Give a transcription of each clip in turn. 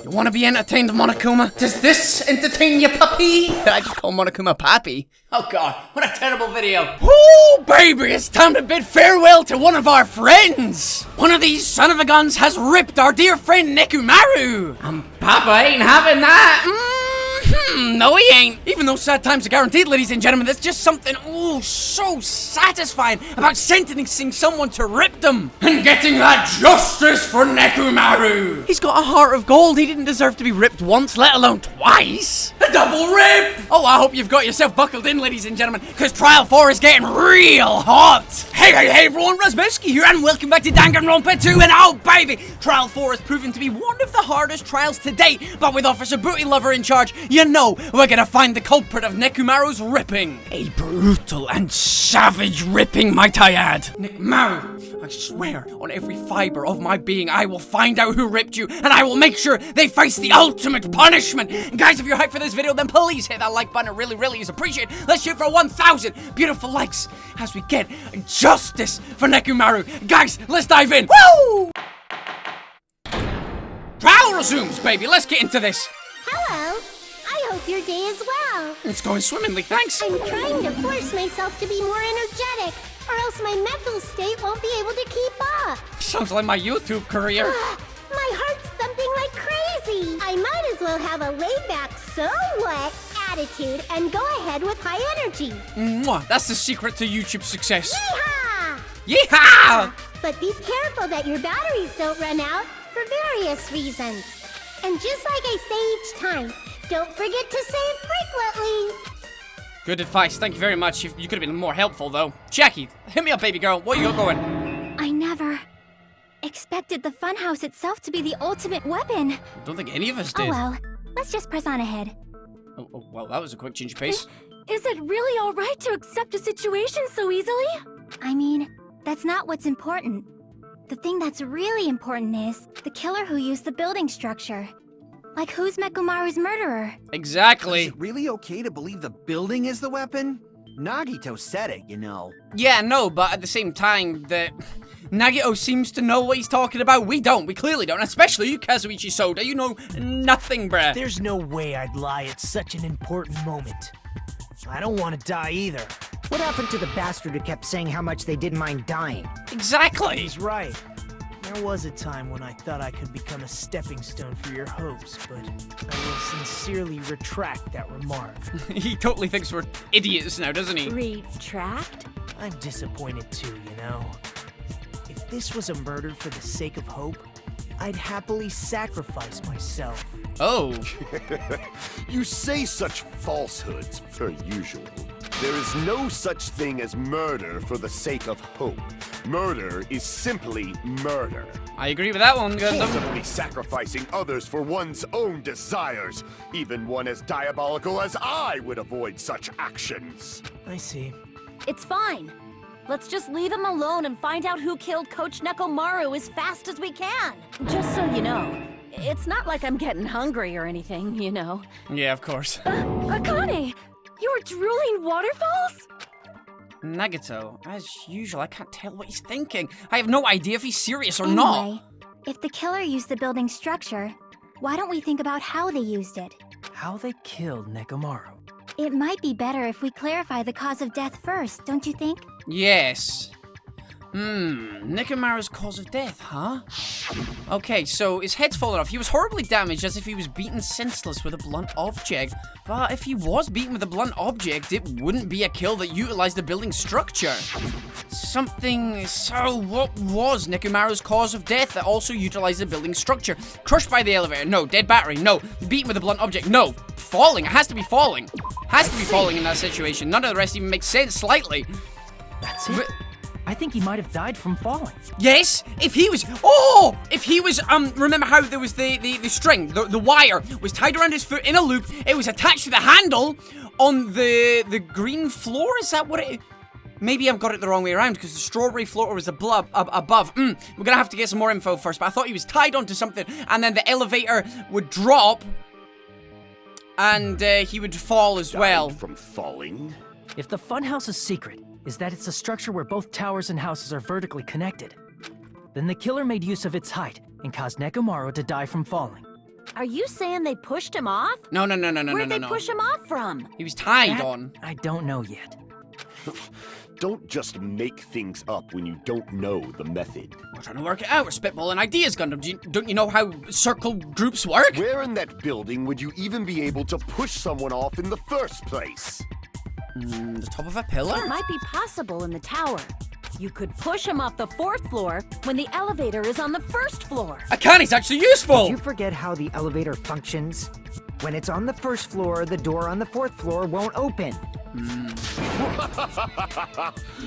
You want to be entertained, Monokuma? Does this entertain you, puppy? Did I just call Monokuma Pappy? Oh god, what a terrible video. Woo, baby, it's time to bid farewell to one of our friends. One of these son of a guns has ripped our dear friend Nekomaru. Papa ain't having that. No, he ain't. Even though sad times are guaranteed, ladies and gentlemen, there's just something, so satisfying about sentencing someone to rip them and getting that justice for Nekomaru. He's got a heart of gold. He didn't deserve to be ripped once, let alone twice. A double rip. Oh, I hope you've got yourself buckled in, ladies and gentlemen, because Trial 4 is getting real hot. Hey, everyone, Razzbowski here, and welcome back to Danganronpa 2, and oh, baby, Trial 4 has proven to be one of the hardest trials to date, but with Officer Booty Lover in charge, you know we're gonna find the culprit of Nekomaru's ripping. A brutal and savage ripping, might I add. Nekomaru, I swear on every fiber of my being, I will find out who ripped you, and I will make sure they face the ultimate punishment. And guys, if you're hyped for this video, then please hit that like button. It really is appreciated. Let's shoot for 1,000 beautiful likes as we get justice for Nekomaru. Guys, let's dive in. Woo! Trial resumes, baby. Let's get into this. Hello. I hope your day is well. It's going swimmingly, thanks. I'm trying to force myself to be more energetic, or else my mental state won't be able to keep up. Sounds like my YouTube career. My heart's thumping like crazy. I might as well have a laid-back, so what attitude and go ahead with high energy. Mwah, that's the secret to YouTube success. Yeehaw! Yeehaw! But be careful that your batteries don't run out for various reasons. And just like I say each time, don't forget to save frequently. Good advice, thank you very much. You could have been more helpful, though. Jackie, hit me up, baby girl. What you got going? I never expected the funhouse itself to be the ultimate weapon. I don't think any of us did. Oh well, let's just press on ahead. Oh, well, that was a quick change of pace. Is it really alright to accept a situation so easily? I mean, that's not what's important. The thing that's really important is the killer who used the building structure. Like, who's Nekomaru's murderer? Exactly. Is it really okay to believe the building is the weapon? Nagito said it, you know. Yeah, no, but at the same time, Nagito seems to know what he's talking about. We don't. We clearly don't. Especially you, Kazuichi Soda. You know nothing, bruh. There's no way I'd lie at such an important moment. I don't want to die either. What happened to the bastard who kept saying how much they didn't mind dying? Exactly. He's right. There was a time when I thought I could become a stepping stone for your hopes, but I will sincerely retract that remark. He totally thinks we're idiots now, doesn't he? Retract? I'm disappointed too, you know. If this was a murder for the sake of hope, I'd happily sacrifice myself. Oh. You say such falsehoods, per usual. There is no such thing as murder for the sake of hope. Murder is simply murder. I agree with that one, Gundam. Simply sacrificing others for one's own desires. Even one as diabolical as I would avoid such actions. I see. It's fine. Let's just leave him alone and find out who killed Coach Nekomaru as fast as we can. Just so you know, it's not like I'm getting hungry or anything, you know. Yeah, of course. Akane! You were drooling waterfalls? Nagito, as usual, I can't tell what he's thinking. I have no idea if he's serious or Anyway, not. if the killer used the building structure, why don't we think about how they used it? How they killed Nekomaru. It might be better if we clarify the cause of death first, don't you think? Yes. Nekomaru's cause of death, huh? Okay, so his head's fallen off. He was horribly damaged as if he was beaten senseless with a blunt object. But if he was beaten with a blunt object, it wouldn't be a kill that utilized the building structure. So what was Nekomaru's cause of death that also utilized the building structure? Crushed by the elevator? No. Dead battery? No. Beaten with a blunt object? No. Falling? It has to be falling. Has to be falling in that situation. None of the rest even makes sense slightly. That's it? I think he might have died from falling. Yes, if he was, remember how there was the string, the wire was tied around his foot in a loop, it was attached to the handle on the green floor, is that what it, maybe I've got it the wrong way around, because the strawberry floor was above. We're gonna have to get some more info first, but I thought he was tied onto something, and then the elevator would drop, and he would fall as well. Died from falling? If the funhouse's secret is that it's a structure where both towers and houses are vertically connected, then the killer made use of its height and caused Nekomaru to die from falling. Are you saying they pushed him off? No. Where'd they push him off from? He was tied on. I don't know yet. Don't just make things up when you don't know the method. We're trying to work it out. We're spitballing ideas, Gundam. Don't you know how circle groups work? Where in that building would you even be able to push someone off in the first place? The top of a pillar? It might be possible in the tower. You could push him off the 4th floor when the elevator is on the 1st floor. Akani's actually useful! Did you forget how the elevator functions? When it's on the 1st floor, the door on the 4th floor won't open.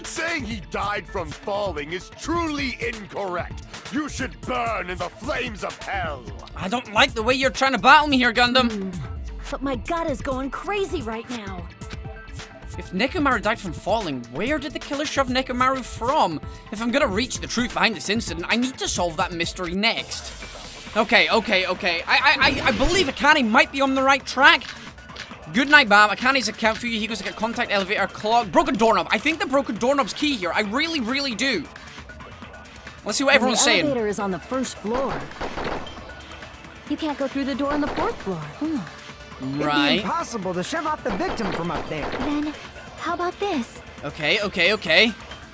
Saying he died from falling is truly incorrect. You should burn in the flames of hell. I don't like the way you're trying to battle me here, Gundam. But my gut is going crazy right now. If Nekomaru died from falling, where did the killer shove Nekomaru from? If I'm gonna reach the truth behind this incident, I need to solve that mystery next. Okay. I believe Akane might be on the right track. Good night, Bam. Akane's account for you. He goes to get contact elevator clock. Broken doorknob. I think the broken doorknob's key here. I really do. Let's see what everyone's saying. The elevator is on the 1st floor. You can't go through the door on the 4th floor. Right. It'd be impossible to shove off the victim from up there. Then, how about this? Okay.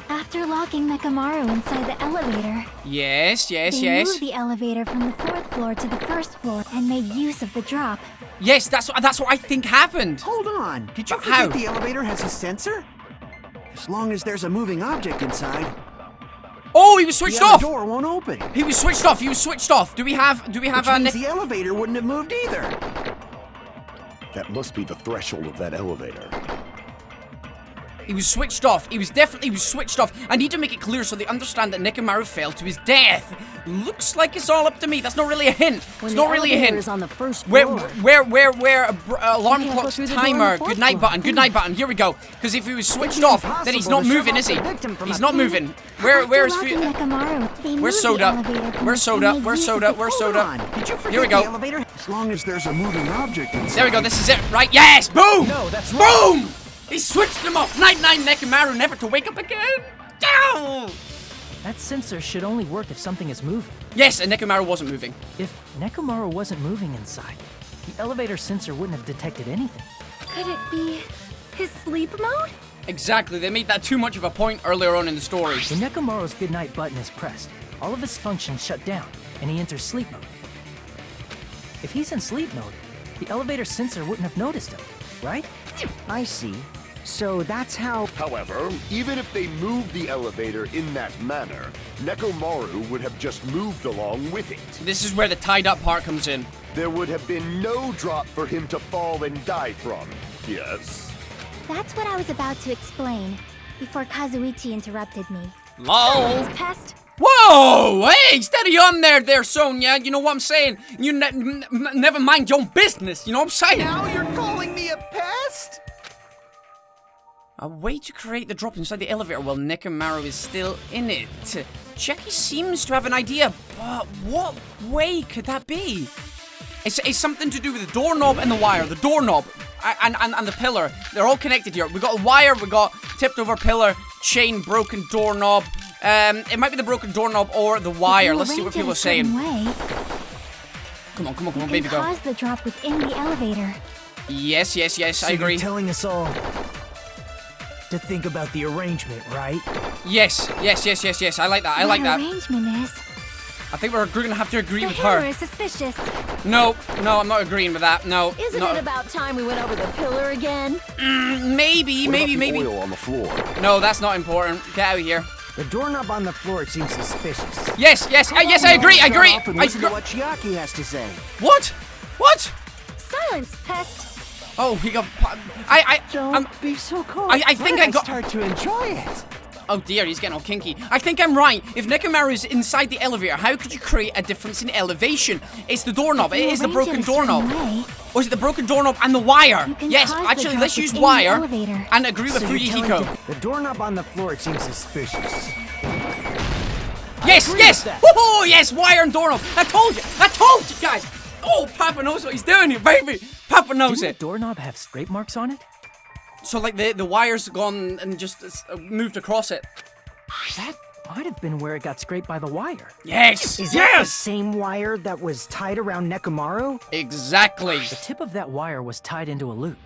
After locking Nekomaru inside the elevator, Yes. they moved the elevator from the 4th floor to the 1st floor and made use of the drop. Yes, that's what I think happened. Hold on. Did you But how? forget the elevator has a sensor? As long as there's a moving object inside, Oh, he was switched the off. other door won't open. He was switched off. Do we have Which a means the elevator wouldn't have moved either. That must be the threshold of that elevator. He was switched off. He was switched off. I need to make it clear so they understand that Nekomaru fell to his death. Looks like it's all up to me. That's not really a hint. It's not really a hint. Is on the 1st floor. Where alarm You can't go clock's through the door on timer. the 4th Good night floor. button. Good night button. Here we go. Because if he was switched It'd be off, then he's not impossible to moving, shove is he? off the victim from He's up not there. moving. Where's After locking Nekomaru, they moved Where's the Soda? elevator from Where's the- Soda? and made Where's use of Soda? the- Where's Hold Soda? on. Did you forget Here we go. the elevator? As long as there's a moving object inside. There we go. This is it, right? Yes. Boom. No, that's Boom. He switched him off. Night Nekomaru, never to wake up again. Down. That sensor should only work if something is moving. Yes, and Nekomaru wasn't moving. If Nekomaru wasn't moving inside, the elevator sensor wouldn't have detected anything. Could it be his sleep mode? Exactly. They made that too much of a point earlier on in the story. When Nekomaru's goodnight button is pressed, all of his functions shut down, and he enters sleep mode. If he's in sleep mode, the elevator sensor wouldn't have noticed him, right? I see. So that's how... However, even if they moved the elevator in that manner, Nekomaru would have just moved along with it. This is where the tied up part comes in. There would have been no drop for him to fall and die from. Yes? That's what I was about to explain before Kazuichi interrupted me. LOL. Pest? Whoa! Hey, steady on there, Sonia. You know what I'm saying? You never mind your own business. You know what I'm saying? Now you're calling me a pest? A way to create the drop inside the elevator while Nekomaru is still in it. Jackie seems to have an idea, but what way could that be? It's something to do with the doorknob and the wire. The doorknob and the pillar. They're all connected here. We got a wire, we got tipped over pillar, chain, broken doorknob. It might be the broken doorknob or the wire. Let's see what people are saying. Come on, baby girl. Cause the drop within the elevator. Yes, So I agree. You're telling us all to think about the arrangement, right? Yes. I like that. I like that. Arrangement is. I think we're gonna have to agree The with pillar her. is suspicious. No, I'm not agreeing with that. No. Isn't no. it about time we went over the pillar again? Maybe. What about the oil on the floor? No, that's not important. Get out of here. The doorknob on the floor seems suspicious. Yes, I agree. Shut up and listen to what Chiaki has to say. What? Silence, pest. Oh, he got. Don't be so cold. I think I got. Start to enjoy it. Oh dear, he's getting all kinky. I think I'm right. If Nekomaru is inside the elevator, how could you create a difference in elevation? It's the doorknob. It is the broken doorknob. Or is it the broken doorknob and the wire? You can Yes, cause the actually, drop let's use within the wire elevator. and agree with So you're telling Fuyuhiko. me the doorknob on the floor seems suspicious. Yes, agree yes! with that. Woohoo! Yes, wire and doorknob. I told you guys. Oh, Papa knows what he's doing here, baby. Papa knows Didn't it. the doorknob have scrape marks on it? So like the wire's gone and just moved across it. That might have been where it got scraped by the wire. Yes! Is that the same wire that was tied around Nekomaru? Exactly. The tip of that wire was tied into a loop.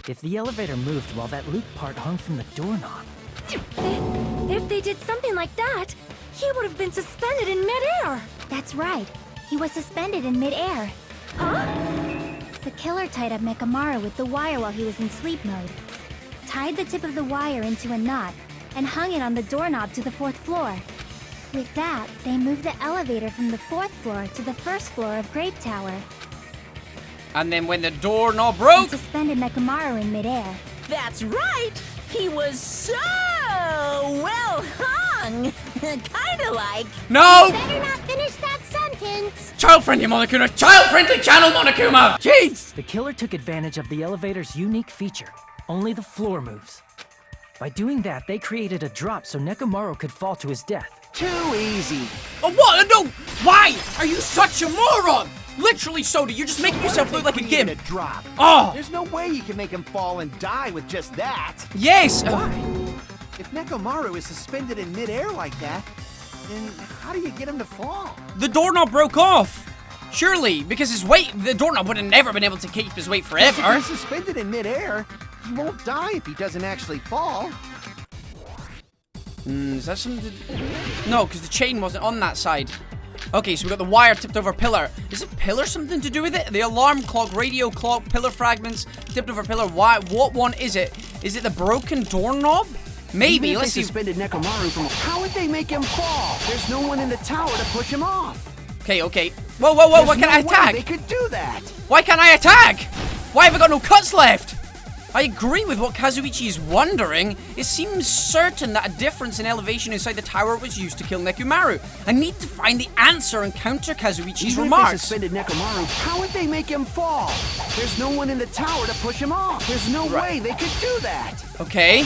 If the elevator moved while that loop part hung from the doorknob... If they did something like that, he would have been suspended in midair. That's right. He was suspended in midair. Huh? The killer tied up Nekomaru with the wire while he was in sleep mode. Tied the tip of the wire into a knot and hung it on the doorknob to the 4th floor. With that, they moved the elevator from the 4th floor to the 1st floor of Grape Tower. And then when the doorknob broke... And suspended Nekomaru in midair. That's right! He was so well hung! Kinda like... No! Better not finish that sentence. Child-friendly Monokuma! Child-friendly channel Monokuma! Jeez! The killer took advantage of the elevator's unique feature. Only the floor moves. By doing that, they created a drop so Nekomaru could fall to his death. Too easy. Oh, what? No! Why? Are you such a moron? Literally, Soda, you're just making yourself look like a gimp. A drop. Oh! There's no way you can make him fall and die with just that. Yes! If Nekomaru is suspended in midair like that, then how do you get him to fall? The doorknob broke off. Surely, because his weight, the doorknob would have never been able to keep his weight forever. If he's suspended in midair, he won't die if he doesn't actually fall. Is that something to... No, because the chain wasn't on that side. Okay, so we got the wire tipped over a pillar. Is a pillar something to do with it? The alarm clock, radio clock, pillar fragments, tipped over a pillar. Why? What one is it? Is it the broken doorknob? Maybe. Even if Let's they see. suspended Nekomaru from... How would they make him fall? There's no one in the tower to push him off. Okay, okay. Whoa, whoa, whoa, why can't I attack? They could do that. Why can't I attack? Why have I got no cuts left? I agree with what Kazuichi is wondering. It seems certain that a difference in elevation inside the tower was used to kill Nekomaru. I need to find the answer and counter Kazuichi's Even remarks. If they suspended Nekomaru, how would they make him fall? There's no one in the tower to push him off. There's no way they could do that. Okay.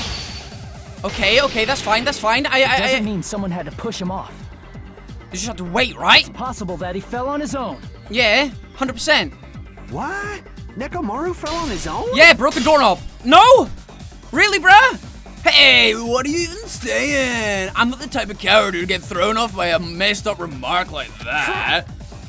Okay, that's fine, that's fine. It doesn't mean someone had to push him off. You just have to wait, right? It's possible that he fell on his own. Yeah, 100%. What? Nekomaru fell on his own? Yeah, broken doorknob. No? Really, bruh? Hey, what are you even saying? I'm not the type of coward who'd get thrown off by a messed up remark like that.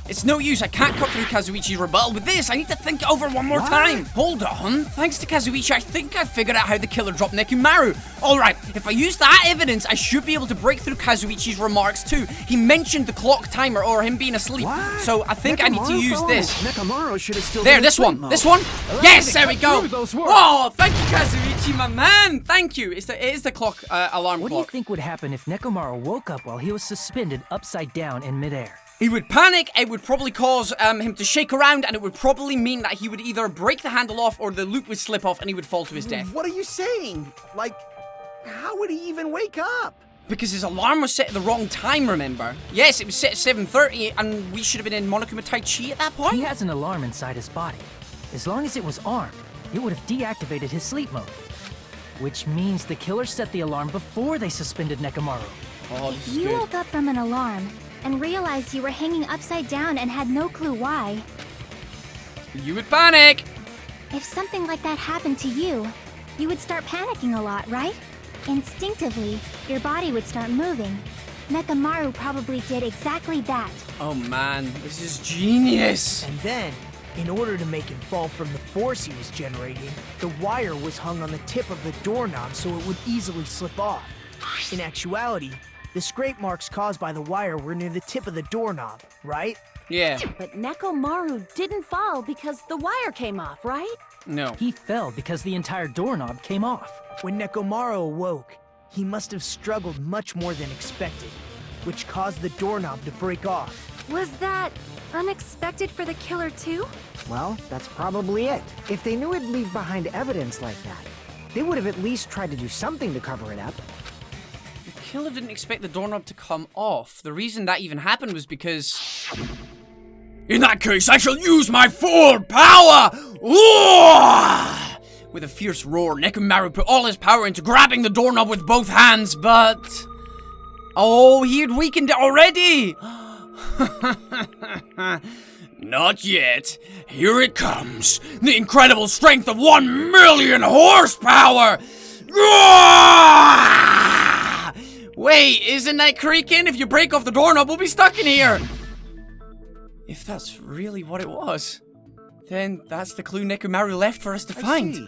It's no use, I can't cut through Kazuichi's rebuttal with this. I need to think it over one more time. Hold on, thanks to Kazuichi, I think I figured out how the killer dropped Nekomaru. Alright, if I use that evidence, I should be able to break through Kazuichi's remarks too. He mentioned the clock timer or him being asleep. What? So I think I need to use this. Nekomaru should have still There, been this in one, sleep this mode. one. Yes, there we go. those words. Oh, thank you, Kazuichi, my man. Thank you. It is the clock, alarm What do you clock. think would happen if Nekomaru woke up while he was suspended upside down in midair? He would panic, it would probably cause him to shake around, and it would probably mean that he would either break the handle off or the loop would slip off and he would fall to his death. What are you saying? Like, how would he even wake up? Because his alarm was set at the wrong time, remember? Yes, it was set at 7:30, and we should have been in Monokuma Tai Chi at that point. He has an alarm inside his body. As long as it was armed, it would have deactivated his sleep mode. Which means the killer set the alarm before they suspended Nekomaru. Oh, this is You good. woke up from an alarm and realized you were hanging upside down and had no clue why. You would panic. If something like that happened to you, you would start panicking a lot, right? Instinctively, your body would start moving. Nekomaru probably did exactly that. Oh man, this is genius. And then, in order to make him fall from the force he was generating, the wire was hung on the tip of the doorknob so it would easily slip off. In actuality, the scrape marks caused by the wire were near the tip of the doorknob, right? Yeah, But Nekomaru didn't fall because the wire came off, right? no. He fell because the entire doorknob came off. When Nekomaru awoke, he must have struggled much more than expected, which caused the doorknob to break off. Was that unexpected for the killer too? Well, that's probably it. If they knew it'd leave behind evidence like that, they would have at least tried to do something to cover it up. The killer didn't expect the doorknob to come off. The reason that even happened was because... In that case, I shall use my full power! Ooh! With a fierce roar, Nekomaru put all his power into grabbing the doorknob with both hands, but... Oh, he had weakened it already! Not yet. Here it comes. The incredible strength of 1 million horsepower! Wait, isn't that creaking? If you break off the doorknob, we'll be stuck in here. If that's really what it was, then that's the clue Nekomaru left for us to find. See.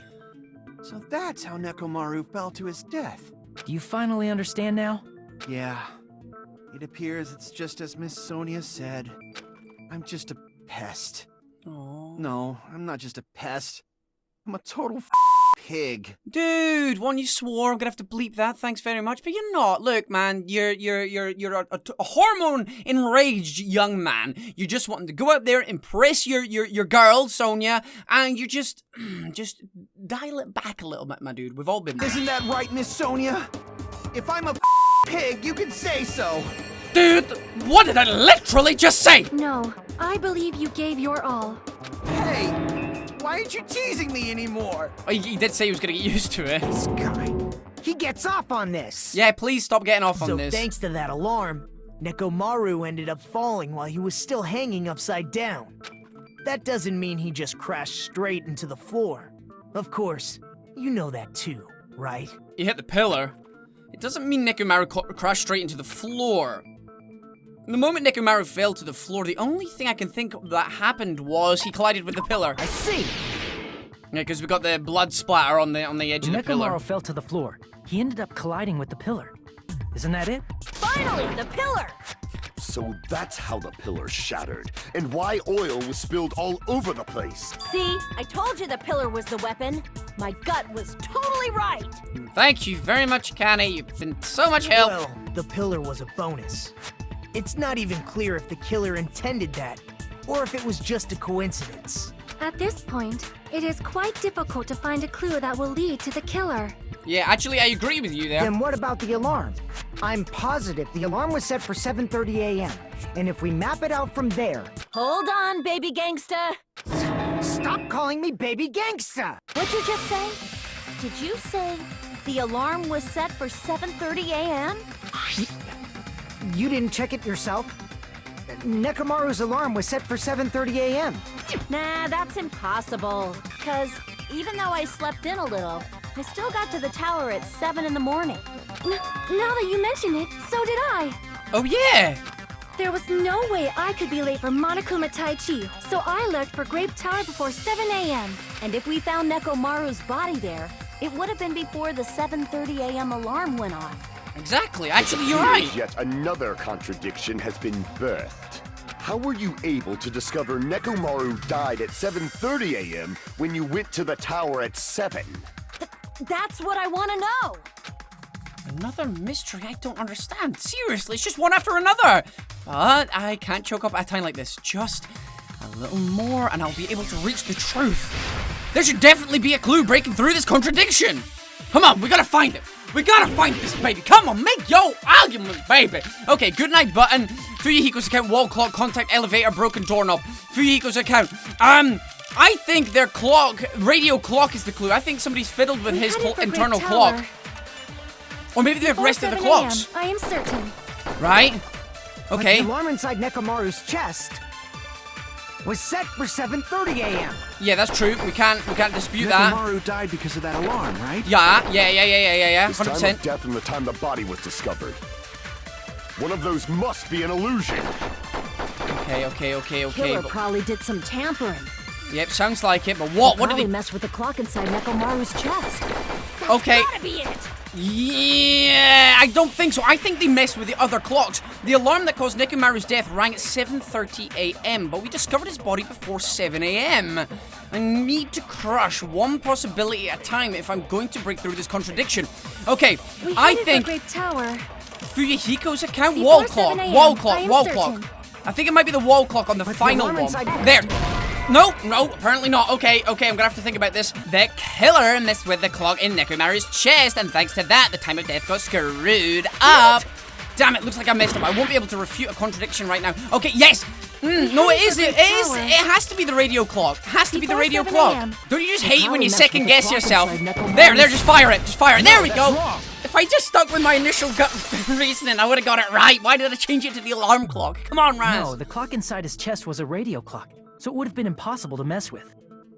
So that's how Nekomaru fell to his death. Do you finally understand now? Yeah. It appears it's just as Miss Sonia said. I'm just a pest. Aww. No, I'm not just a pest. I'm a total pig. Dude, one you swore. I'm gonna have to bleep that. Thanks very much. But you're not. Look, man, you're a hormone-enraged young man. You just wanting to go out there, impress your girl, Sonia, and you just dial it back a little bit, my dude. We've all been there. Isn't that right, Miss Sonia? If I'm a pig, you can say so. Dude, what did I literally just say? No, I believe you gave your all. Hey, why aren't you teasing me anymore? Oh, he did say he was gonna get used to it. This guy, he gets off on this. Yeah, please stop getting off on So this. thanks to that alarm, Nekomaru ended up falling while he was still hanging upside down. That doesn't mean he just crashed straight into the floor. Of course, you know that too, right? He hit the pillar. It doesn't mean Nekomaru crashed straight into the floor. The moment Nekomaru fell to the floor, the only thing I can think of that happened was he collided with the pillar. I see. Yeah, because we got the blood splatter on the edge of the pillar. Nekomaru fell to the floor. He ended up colliding with the pillar. Isn't that it? Finally, the pillar! So that's how the pillar shattered, and why oil was spilled all over the place. See, I told you the pillar was the weapon. My gut was totally right. Thank you very much, Connie. You've been so much help. Well, the pillar was a bonus. It's not even clear if the killer intended that, or if it was just a coincidence. At this point, it is quite difficult to find a clue that will lead to the killer. Yeah, actually, I agree with you there. Then what about the alarm? I'm positive the alarm was set for 7:30 a.m. And if we map it out from there... Hold on, baby gangsta. Stop calling me baby gangsta! What'd you just say? Did you say the alarm was set for 7:30 a.m.? You didn't check it yourself? Nekomaru's alarm was set for 7:30 a.m. Nah, that's impossible. Because even though I slept in a little, I still got to the tower at 7 in the morning. Now that you mention it, so did I. Oh, yeah. There was no way I could be late for Monokuma Tai Chi, so I left for Grape Tower before 7 a.m. And if we found Nekomaru's body there, it would have been before the 7:30 a.m. alarm went off. Exactly. Actually, you're right. Yet another contradiction has been birthed. How were you able to discover Nekomaru died at 7:30 a.m. when you went to the tower at 7? That's what I want to know. Another mystery I don't understand. Seriously, it's just one after another. But I can't choke up at a time like this. Just a little more and I'll be able to reach the truth. There should definitely be a clue breaking through this contradiction. Come on, we gotta find it. We gotta find this, baby. Come on, make your argument, baby. Okay, good night button. Fuyuhiko's account, wall clock, contact elevator, broken doorknob. Fuyuhiko's account. I think their clock, radio clock is the clue. I think somebody's fiddled with his internal clock. Or maybe the rest of the clocks. I am certain. Right? But Okay. the alarm inside Nekomaru's chest was set for 7:30 a.m. Yeah, that's true. We can't dispute that. Nekomaru died because of that alarm, right? Yeah. This time 100%. of death and the time the body was discovered. One of those must be an illusion. Okay. Killer But, probably did some tampering. yep, sounds like it. But what? What did Probably he? messed with the clock inside Nekomaru's chest. That's Okay. gotta be it. Yeah, I don't think so. I think they messed with the other clocks. The alarm that caused Nekomaru's death rang at 7:30 a.m., but we discovered his body before 7 a.m. I need to crush one possibility at a time if I'm going to break through this contradiction. Okay, We I headed think for Grape Tower. Fuyuhiko's account, Before wall clock, 7 a.m., wall I clock, am wall certain. clock. I think it might be the wall clock on the But the final alarm one. inside- There. No, apparently not. Okay, I'm gonna have to think about this. The killer messed with the clock in Nekomaru's chest, and thanks to that, the time of death got screwed up. Damn it, looks like I messed up. I won't be able to refute a contradiction right now. Okay, yes! No, it is. It is. It has to be the radio clock. It has to be the Before radio 7 clock. a.m. Don't you just hate it when you Probably messed second with the guess clock yourself? inside Nekomaru's- There, just fire it. Just fire it. There we that's go. wrong. If I just stuck with my initial gut reasoning, I would have got it right. Why did I change it to the alarm clock? Come on, Raz. No, the clock inside his chest was a radio clock, so it would have been impossible to mess with.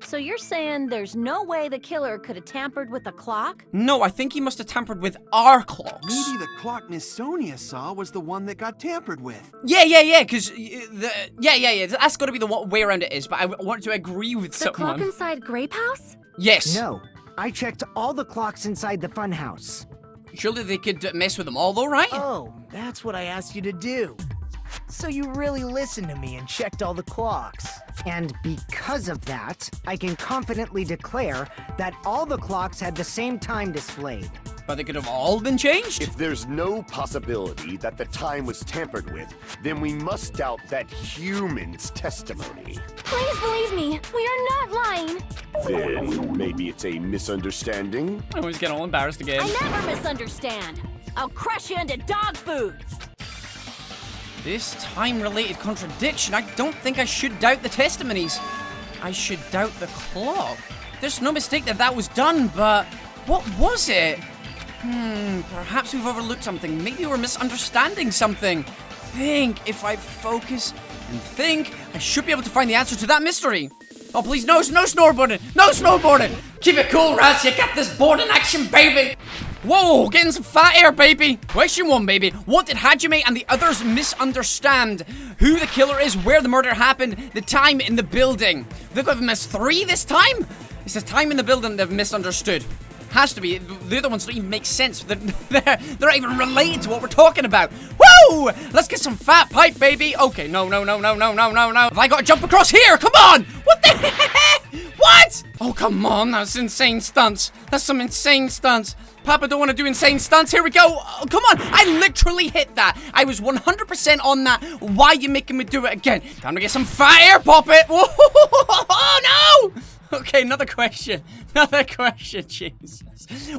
So you're saying there's no way the killer could have tampered with the clock? No, I think he must have tampered with our clocks. Maybe the clock Miss Sonia saw was the one that got tampered with. Yeah, because that's got to be the way around it is, but I want to agree with The someone. clock inside Grape House? Yes. No, I checked all the clocks inside the funhouse. Surely they could mess with them all though, right? Oh, that's what I asked you to do. So you really listened to me and checked all the clocks. And because of that, I can confidently declare that all the clocks had the same time displayed. But they could have all been changed? If there's no possibility that the time was tampered with, then we must doubt that human's testimony. Please believe me, we are not lying. Then maybe it's a misunderstanding? I always get all embarrassed again. I never misunderstand. I'll crush you into dog food. This time-related contradiction, I don't think I should doubt the testimonies. I should doubt the clock. There's no mistake that was done, but what was it? Perhaps we've overlooked something. Maybe we're misunderstanding something. If I focus and think, I should be able to find the answer to that mystery. Oh, please, no snowboarding! No snowboarding! Keep it cool, Raz, you got this boarding action, baby! Whoa, getting some fat air, baby! Question 1, baby. What did Hajime and the others misunderstand? Who the killer is, where the murder happened, the time in the building. They've got missed 3 this time? It's the time in the building they've misunderstood. Has to be. The other ones don't even make sense. They're not even related to what we're talking about. Woo! Let's get some fat pipe, baby. Okay, no. Have I got to jump across here? Come on! What the heck? What? Oh, come on. That's insane stunts. That's some insane stunts. Papa don't want to do insane stunts. Here we go. Oh, come on. I literally hit that. I was 100% on that. Why are you making me do it again? Time to get some fat air, Poppet. Whoa! Oh, no! Okay, another question. Jesus.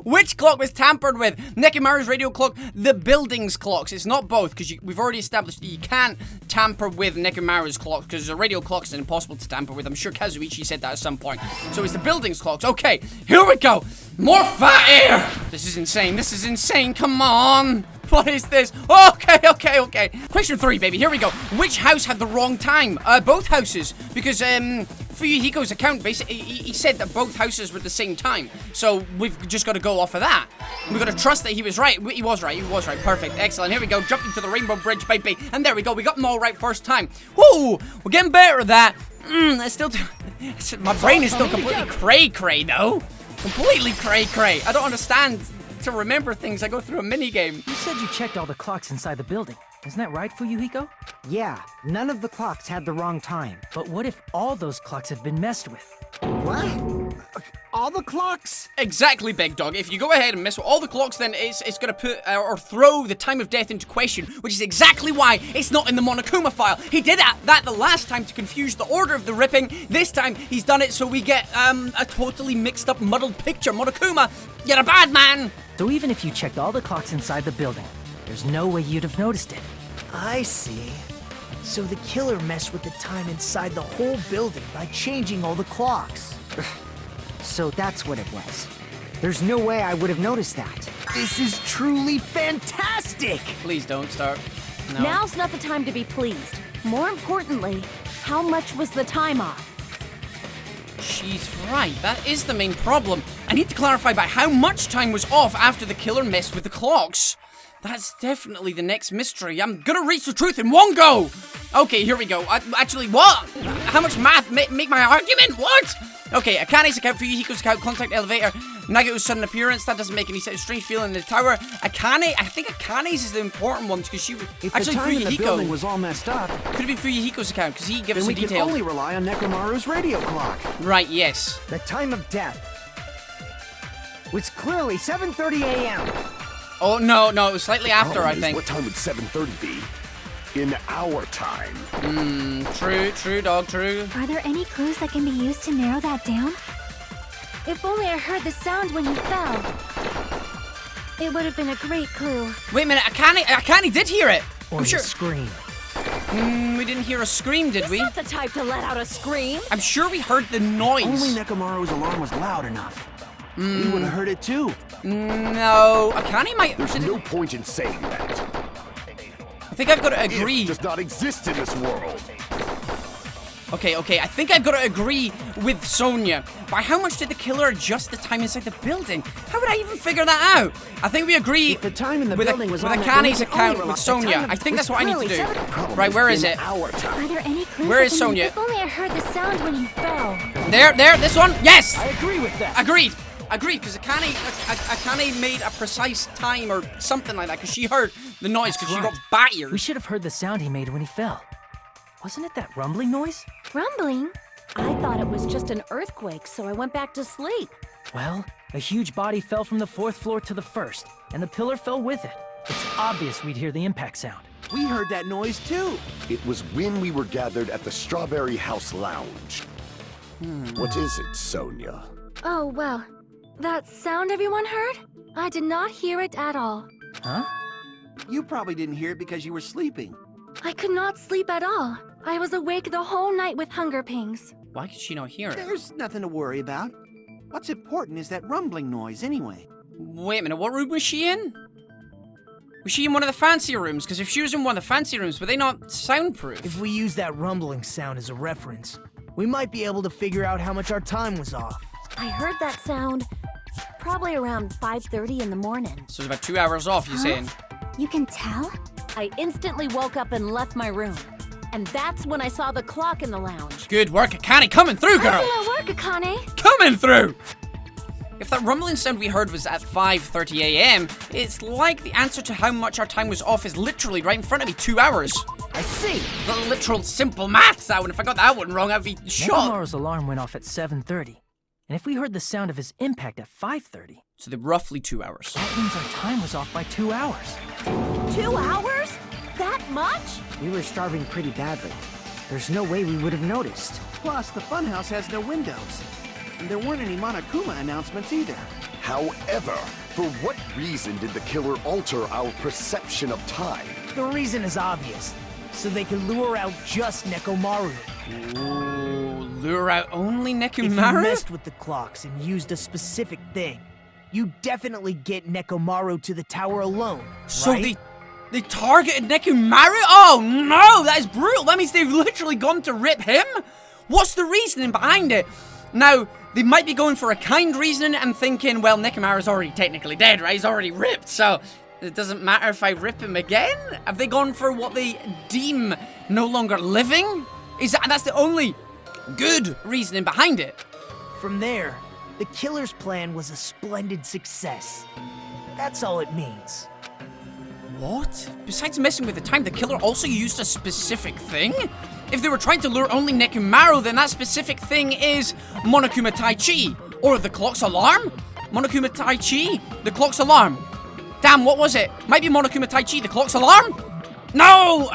Which clock was tampered with? Nekimaru's radio clock, the building's clocks. It's not both, because we've already established that you can't tamper with Nekimaru's clock, because the radio clock is impossible to tamper with. I'm sure Kazuichi said that at some point. So it's the building's clocks. Okay, here we go. More fat air. This is insane. Come on. What is this? Okay. Question 3, baby. Here we go. Which house had the wrong time? Both houses. Because, Fuyuhiko's account, basically, he said that both houses were at the same time. So, we've just got to go off of that. We've got to trust that he was right. He was right. Perfect. Excellent. Here we go. Jumping to the Rainbow Bridge, baby. And there we go. We got them all right first time. Woo! We're getting better at that. That's still... my brain is still completely cray-cray, though. Completely cray-cray. I don't understand... to remember things, I go through a minigame. You said you checked all the clocks inside the building. Isn't that right, Fuyuhiko? Yeah, none of the clocks had the wrong time. But what if all those clocks have been messed with? What? All the clocks? Exactly, Big Dog. If you go ahead and mess with all the clocks, then it's going to put or throw the time of death into question, which is exactly why it's not in the Monokuma file. He did that the last time to confuse the order of the ripping. This time, he's done it so we get a totally mixed up, muddled picture. Monokuma, you're a bad man! So even if you checked all the clocks inside the building, there's no way you'd have noticed it. I see. So the killer messed with the time inside the whole building by changing all the clocks. So that's what it was. There's no way I would have noticed that. This is truly fantastic! Please don't start. No. Now's not the time to be pleased. More importantly, how much was the time off? She's right. That is the main problem. I need to clarify by how much time was off after the killer messed with the clocks. That's definitely the next mystery. I'm gonna reach the truth in one go! Okay, here we go. Actually, what? How much math make my argument? What? Okay, Akane's account, Fuyuhiko's account, contact elevator, Nagato's sudden appearance. That doesn't make any sense. Strange feeling in the tower. Akane, I think Akane's is the important one because she was actually the time in the building Fuyuhiko. was all messed up, Could have been Fuyuhiko's account because he gave us then some we can detail. only rely on Nekomaru's radio clock. Right, yes. The time of death was clearly 7:30 a.m. Oh, no, it was slightly after, Problem I is, think. What time would 7:30 be? In our time. True, dog, true. Are there any clues that can be used to narrow that down? If only I heard the sound when you fell. It would have been a great clue. Wait a minute, Akane did hear it. Or I'm the sure. scream. We didn't hear a scream, did we? He's not the type to let out a scream. I'm sure we heard the noise. Only Nekomaru's alarm was loud enough. We would have heard it too. No, Akane might. There's no point in saying that. I think I've got to agree. It does not exist in this world. Okay, I think I've got to agree with Sonia. By how much did the killer adjust the time inside the building? How would I even figure that out? I think we agree If the time in the with building was on that Akani's date, account only with the Sonia. time I think that's was what I need to clearly do. seven. Right, where is In it? our time. Are there any clues? Where is I can- Sonia? If only I heard the sound when he fell. There, this one. Yes! I agree with that. Agreed, because Akane made a precise time or something like that, because she heard the noise, because she got bat We ears. should have heard the sound he made when he fell. Wasn't it that rumbling noise? Rumbling? I thought it was just an earthquake, so I went back to sleep. Well, a huge body fell from the 4th floor to the 1st, and the pillar fell with it. It's obvious we'd hear the impact sound. We heard that noise too. It was when we were gathered at the Strawberry House Lounge. What is it, Sonia? Oh, well. That sound everyone heard? I did not hear it at all. Huh? You probably didn't hear it because you were sleeping. I could not sleep at all. I was awake the whole night with hunger pangs. Why could she not hear it? There's nothing to worry about. What's important is that rumbling noise anyway. Wait a minute, what room was she in? Was she in one of the fancy rooms? Because if she was in one of the fancy rooms, were they not soundproof? If we use that rumbling sound as a reference, we might be able to figure out how much our time was off. I heard that sound probably around 5:30 in the morning. So it's about 2 hours off, you saying? You can tell? I instantly woke up and left my room. And that's when I saw the clock in the lounge. Good work, Akane, coming through, girl! Excellent work, Akane. Coming through! If that rumbling sound we heard was at 5:30 a.m., it's like the answer to how much our time was off is literally right in front of me, 2 hours. I see. The literal simple maths, that one. If I got that one wrong, I'd be shocked. Nekomaru's alarm went off at 7:30, and if we heard the sound of his impact at 5:30, So they're roughly 2 hours. that means our time was off by 2 hours. 2 hours? That much? We were starving pretty badly. There's no way we would have noticed. Plus, the funhouse has no windows. And there weren't any Monokuma announcements either. However, for what reason did the killer alter our perception of time? The reason is obvious. So they can lure out just Nekomaru. Ooh, lure out only If you Nekomaru? messed with the clocks and used a specific thing, you definitely get Nekomaru to the tower alone, So right? they targeted Nekomaru? Oh no, that is brutal. That means they've literally gone to rip him? What's the reasoning behind it? Now, they might be going for a kind reasoning and thinking, well, Nekomaru's already technically dead, right? He's already ripped, so it doesn't matter if I rip him again? Have they gone for what they deem no longer living? That's the only good reasoning behind it? From there, the killer's plan was a splendid success. That's all it means. What? Besides messing with the time, the killer also used a specific thing? If they were trying to lure only Nekomaru, then that specific thing is Monokuma Tai Chi. Or the clock's alarm? Monokuma Tai Chi, the clock's alarm. Damn, what was it? Might be Monokuma Tai Chi, the clock's alarm? No!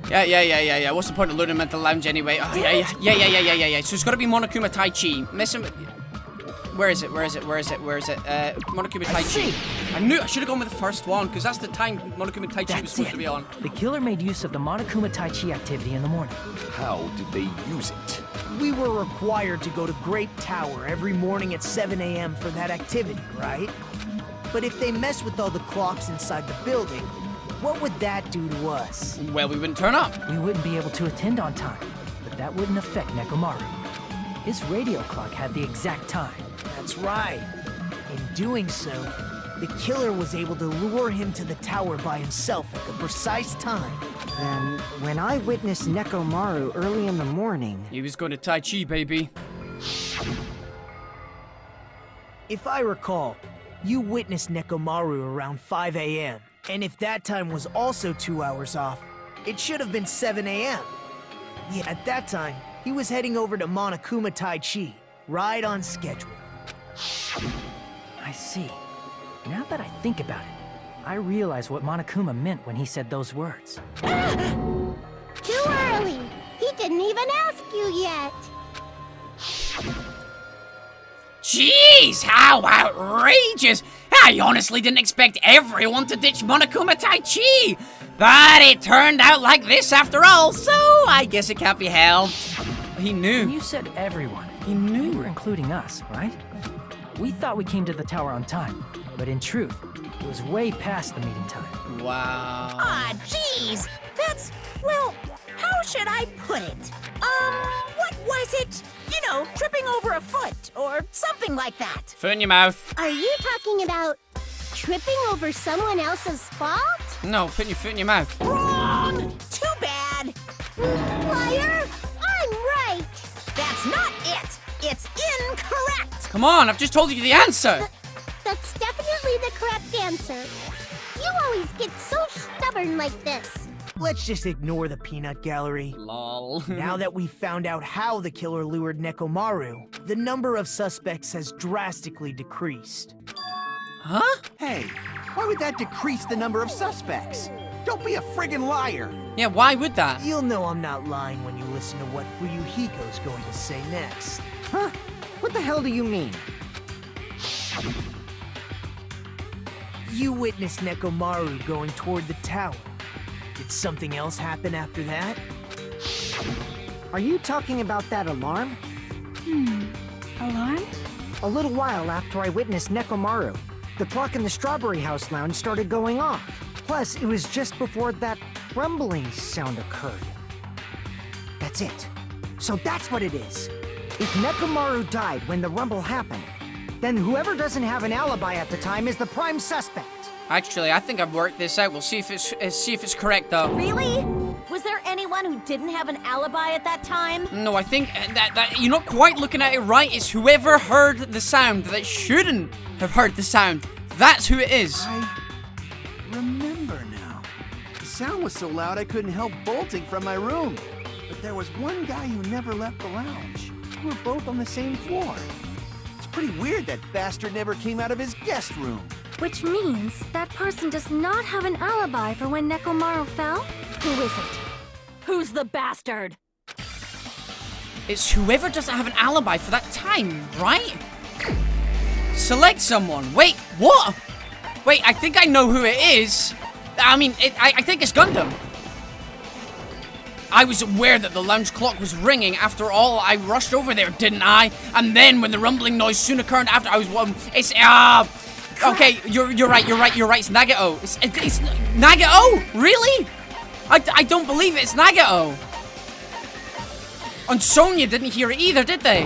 Yeah. What's the point of luring him at the lounge anyway? Yeah. So it's gotta be Monokuma Tai Chi. Messing with... Where is it? Monokuma Tai Chi. I knew I should have gone with the first one, because that's the time Monokuma Tai Chi was supposed to be on. The killer made use of the Monokuma Tai Chi activity in the morning. How did they use it? We were required to go to Great Tower every morning at 7 a.m. for that activity, right? But if they mess with all the clocks inside the building, what would that do to us? Well, we wouldn't turn up. We wouldn't be able to attend on time, but that wouldn't affect Nekomaru. His radio clock had the exact time. That's right. In doing so, the killer was able to lure him to the tower by himself at the precise time. Then, when I witnessed Nekomaru early in the morning... He was going to Tai Chi, baby. If I recall, you witnessed Nekomaru around 5 a.m. And if that time was also 2 hours off, it should have been 7 a.m. Yeah, at that time, he was heading over to Monokuma Tai Chi, right on schedule. I see. Now that I think about it, I realize what Monokuma meant when he said those words. Too early. He didn't even ask you yet. Jeez, how outrageous! I honestly didn't expect everyone to ditch Monokuma Tai Chi! But it turned out like this after all, so I guess it can't be helped. He When knew. you said everyone, He you knew. were including us, right? We thought we came to the tower on time, but in truth, it was way past the meeting time. Wow. Ah, jeez! That's, well, how should I put it? What was it? You know, tripping over a foot or something like that. Foot in your mouth. Are you talking about tripping over someone else's fault? No, putting your foot in your mouth. Wrong! Too bad. Liar! I'm right! That's not it. It's incorrect. Come on, I've just told you the answer. That's definitely the correct answer. You always get so stubborn like this. Let's just ignore the peanut gallery. Lol. Now that we've found out how the killer lured Nekomaru, the number of suspects has drastically decreased. Huh? Hey, why would that decrease the number of suspects? Don't be a friggin' liar. Yeah, why would that? You'll know I'm not lying when you listen to what Fuyuhiko's going to say next. Huh? What the hell do you mean? You witnessed Nekomaru going toward the tower. Did something else happen after that? Are you talking about that alarm? Alarm? A little while after I witnessed Nekomaru, the clock in the Strawberry House lounge started going off. Plus, it was just before that rumbling sound occurred. That's it. So that's what it is. If Nekomaru died when the rumble happened, then whoever doesn't have an alibi at the time is the prime suspect. Actually, I think I've worked this out. We'll see if it's correct though. Really? Was there anyone who didn't have an alibi at that time? No, I think that you're not quite looking at it right. It's whoever heard the sound that shouldn't have heard the sound. That's who it is. I remember now. The sound was so loud I couldn't help bolting from my room. But there was one guy who never left the lounge. We were both on the same floor. It's pretty weird that bastard never came out of his guest room. Which means that person does not have an alibi for when Nekomaru fell? Who is it? Who's the bastard? It's whoever doesn't have an alibi for that time, right? Select someone. Wait, what? Wait, I think I know who it is. I mean, I think it's Gundam. I was aware that the lounge clock was ringing. After all, I rushed over there, didn't I? And then when the rumbling noise soon occurred after I was it's okay, you're right. It's Nagao. It's Nagao? Really? I don't believe it. It's Nagao. And Sonya didn't hear it either, did they?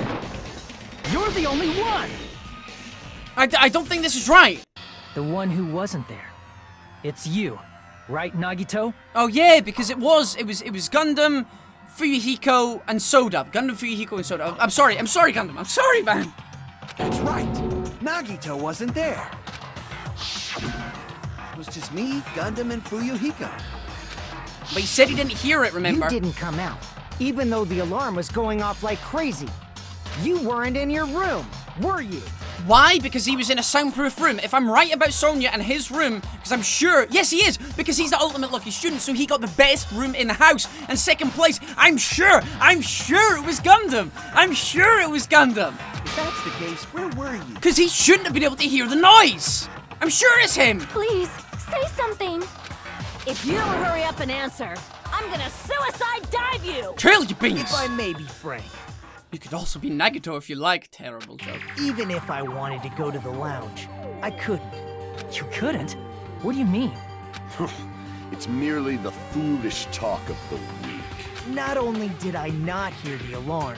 You're the only one! I don't think this is right. The one who wasn't there. It's you, right, Nagito? Oh yeah, because it was Gundam, Fuyuhiko, and Soda. Gundam, Fuyuhiko, and Soda. I'm sorry, Gundam. I'm sorry, man. That's right. Nagito wasn't there. It was just me, Gundam, and Fuyuhiko. But he said he didn't hear it, remember? You didn't come out, even though the alarm was going off like crazy. You weren't in your room, were you? Why? Because he was in a soundproof room. If I'm right about Sonya and his room, because I'm sure, yes he is, because he's the ultimate lucky student, so he got the best room in the house. And second place, I'm sure it was Gundam. I'm sure it was Gundam. If that's the case, where were you? Because he shouldn't have been able to hear the noise. I'm sure it's him. Please, say something. If you don't hurry up and answer, I'm gonna suicide dive you! Trail your beans. If I may be frank, You could also be Nagito if you like. Terrible joke. even if I wanted to go to the lounge, I couldn't. You couldn't? What do you mean? It's merely the foolish talk of the weak. Not only did I not hear the alarm,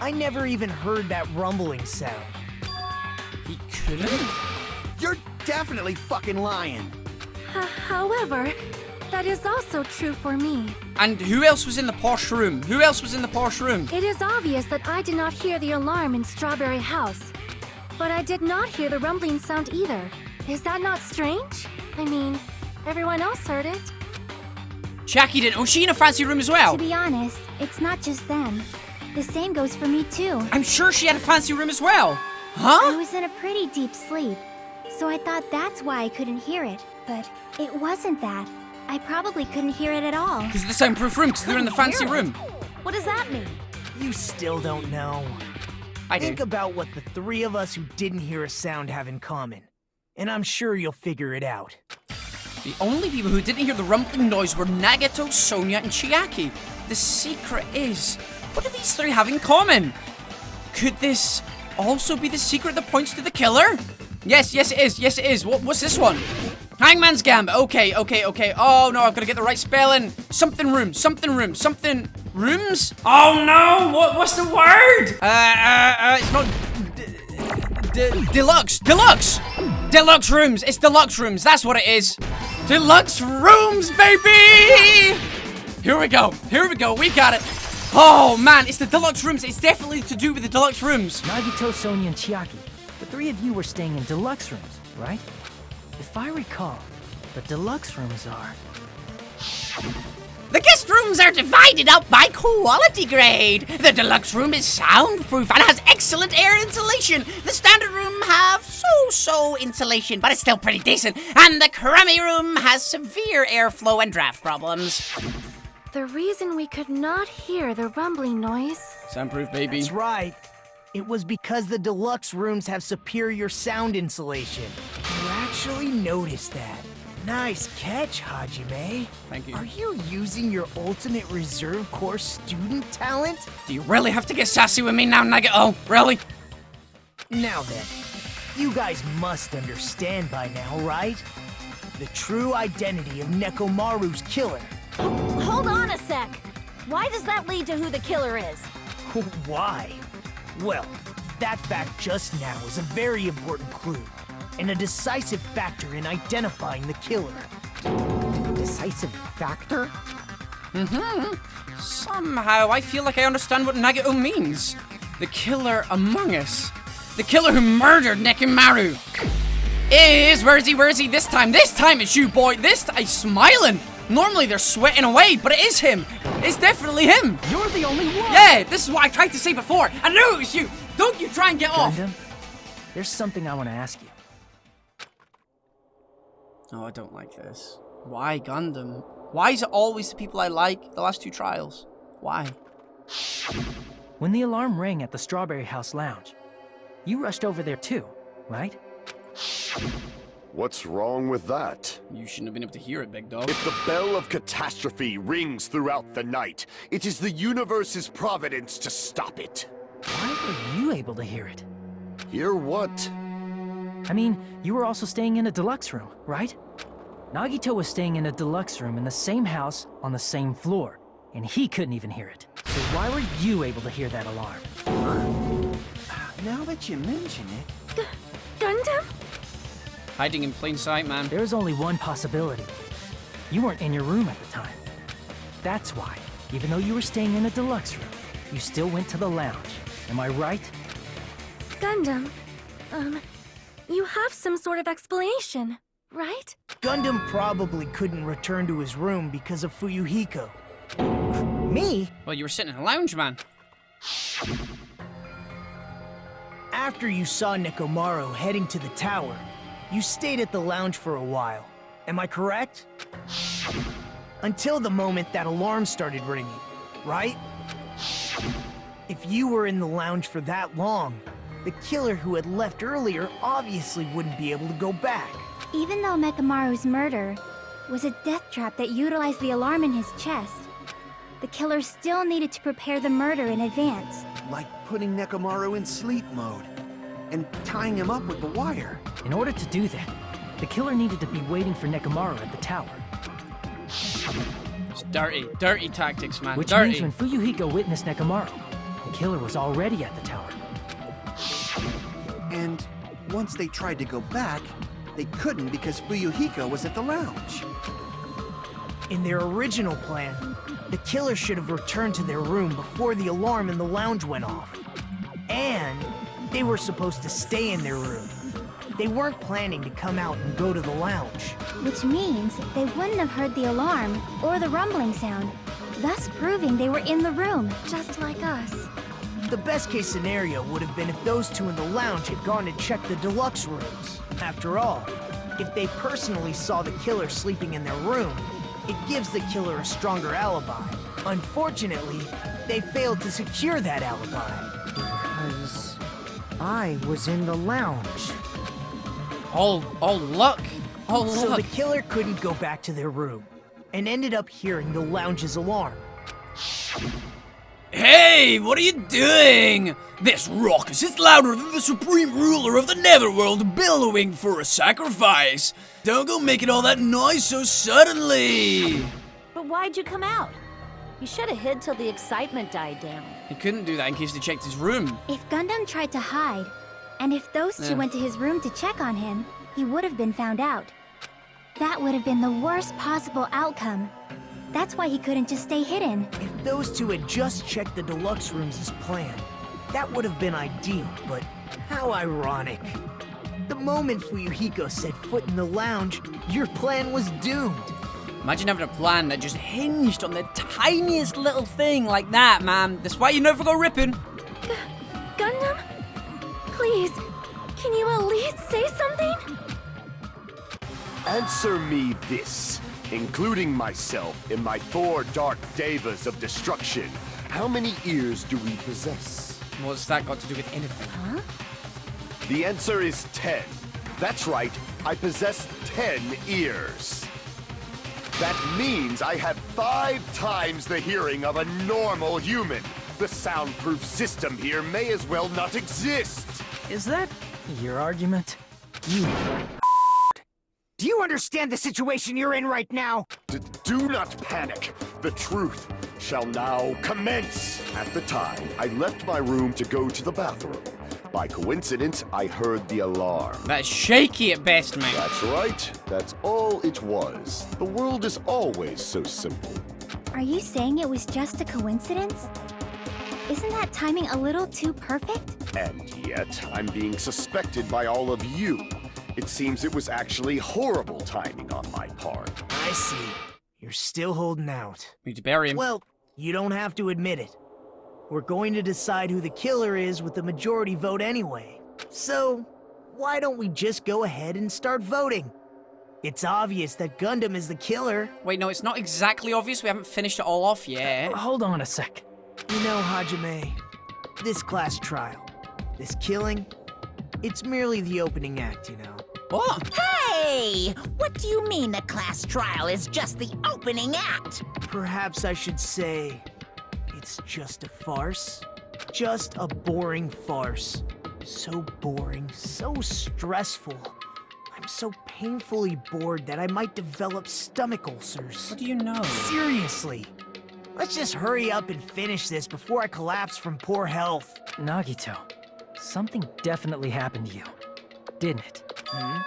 I never even heard that rumbling sound. He couldn't? You're definitely fucking lying. However, that is also true for me. And who else was in the posh room? Who else was in the posh room? It is obvious that I did not hear the alarm in Strawberry House. But I did not hear the rumbling sound either. Is that not strange? I mean, everyone else heard it. Jackie didn't. Was she in a fancy room as well? To be honest, it's not just them. The same goes for me too. I'm sure she had a fancy room as well. I Huh? was in a pretty deep sleep, so I thought that's why I couldn't hear it. But it wasn't that. I probably couldn't hear it at all. Because of the soundproof room, because they're in the fancy room. What does that mean? You still don't know. I do. Think about what the three of us who didn't hear a sound have in common, and I'm sure you'll figure it out. The only people who didn't hear the rumbling noise were Nagito, Sonya, and Chiaki. The secret is, what do these three have in common? Could this also be the secret that points to the killer? Yes, it is. What's this one? Hangman's Gambit. Okay. Oh no, I've got to get the right spelling. Something room. Rooms? Oh no! What's the word? It's not deluxe. Deluxe rooms. It's deluxe rooms. That's what it is. Deluxe rooms, baby! Here we go. We got it. Oh man, it's the deluxe rooms. It's definitely to do with the deluxe rooms. Nagito, Sonia, and Chiaki, the three of you were staying in deluxe rooms, right? If I recall, the deluxe rooms are... The guest rooms are divided up by quality grade. The deluxe room is soundproof and has excellent air insulation. The standard room have so-so insulation, but it's still pretty decent. And the crummy room has severe airflow and draft problems. The reason we could not hear the rumbling noise... Soundproof, baby. That's right. It was because the deluxe rooms have superior sound insulation. You actually noticed that. Nice catch, Hajime. Thank you. Are you using your ultimate reserve corps student talent? Do you really have to get sassy with me now, Nagito? Really? Now then, you guys must understand by now, right? The true identity of Nekomaru's killer. Hold on a sec. Why does that lead to who the killer is? Why? Well, that fact just now is a very important clue, and a decisive factor in identifying the killer. Decisive factor? Somehow, I feel like I understand what Nagito means. The killer among us. The killer who murdered Nekomaru. Where is he this time? This time it's you, boy. He's smiling. Normally they're sweating away, but it is him. It's definitely him. You're the only one! Yeah, this is what I tried to say before. I knew it was you. Don't you try and get off. Gundam, there's something I want to ask you. Oh, I don't like this. Why Gundam? Why is it always the people I like the last two trials? Why? When the alarm rang at the Strawberry House Lounge, you rushed over there too, right? What's wrong with that? You shouldn't have been able to hear it, big dog. If the bell of catastrophe rings throughout the night, it is the universe's providence to stop it. Why were you able to hear it? Hear what? I mean, you were also staying in a deluxe room, right? Nagito was staying in a deluxe room in the same house on the same floor, and he couldn't even hear it. So why were you able to hear that alarm? Now that you mention it... Gundam? Hiding in plain sight, man. There's only one possibility. You weren't in your room at the time. That's why, even though you were staying in a deluxe room, you still went to the lounge. Am I right? Gundam, you have some sort of explanation, right? Gundam probably couldn't return to his room because of Fuyuhiko. Me? Well, you were sitting in a lounge, man. After you saw Nekomaru heading to the tower, you stayed at the lounge for a while. Am I correct? Until the moment that alarm started ringing, right? If you were in the lounge for that long, the killer who had left earlier obviously wouldn't be able to go back. Even though Nekomaru's murder was a death trap that utilized the alarm in his chest, the killer still needed to prepare the murder in advance. Like putting Nekomaru in sleep mode and tying him up with the wire. In order to do that, the killer needed to be waiting for Nekomaru at the tower. It's dirty tactics, man. Which dirty. means when Fuyuhiko witnessed Nekomaru, the killer was already at the tower. And once they tried to go back, they couldn't because Fuyuhiko was at the lounge. In their original plan, the killer should have returned to their room before the alarm in the lounge went off. And they were supposed to stay in their room. They weren't planning to come out and go to the lounge. Which means they wouldn't have heard the alarm or the rumbling sound, thus proving they were in the room, just like us. The best case scenario would have been if those two in the lounge had gone to check the deluxe rooms. After all, if they personally saw the killer sleeping in their room, it gives the killer a stronger alibi. Unfortunately, they failed to secure that alibi. Because I was in the lounge. All luck. All So luck. the killer couldn't go back to their room, and ended up hearing the lounge's alarm. Hey, what are you doing? This ruckus is louder than the supreme ruler of the Netherworld bellowing for a sacrifice. Don't go making all that noise so suddenly. But why'd you come out? You should have hid till the excitement died down. He couldn't do that in case they checked his room. If Gundam tried to hide, and if those two went to his room to check on him, he would have been found out. That would have been the worst possible outcome. That's why he couldn't just stay hidden. If those two had just checked the deluxe rooms as planned, that would have been ideal, but how ironic. The moment Fuyuhiko set foot in the lounge, your plan was doomed. Imagine having a plan that just hinged on the tiniest little thing like that, man. That's why you never go ripping. Gundam? Please, can you at least say something? Answer me this, including myself in my 4 dark devas of destruction. How many ears do we possess? What's that got to do with anything? Huh? The answer is 10. That's right, I possess 10 ears. That means I have 5 times the hearing of a normal human. The soundproof system here may as well not exist. Is that your argument? You... Do you understand the situation you're in right now? Do not panic. The truth shall now commence. At the time, I left my room to go to the bathroom. By coincidence, I heard the alarm. That's shaky at best, mate. That's right. That's all it was. The world is always so simple. Are you saying it was just a coincidence? Isn't that timing a little too perfect? And yet, I'm being suspected by all of you. It seems it was actually horrible timing on my part. I see. You're still holding out. We need to bury him. Well, you don't have to admit it. We're going to decide who the killer is with the majority vote anyway. So, why don't we just go ahead and start voting? It's obvious that Gundam is the killer. Wait, no, it's not exactly obvious. We haven't finished it all off yet. Hold on a sec. You know, Hajime, this class trial, this killing, it's merely the opening act, you know. What? Hey! What do you mean the class trial is just the opening act? Perhaps I should say, it's just a farce. Just a boring farce. So boring, so stressful. I'm so painfully bored that I might develop stomach ulcers. What do you know? Seriously. Let's just hurry up and finish this before I collapse from poor health. Nagito, something definitely happened to you, didn't it? Hmm?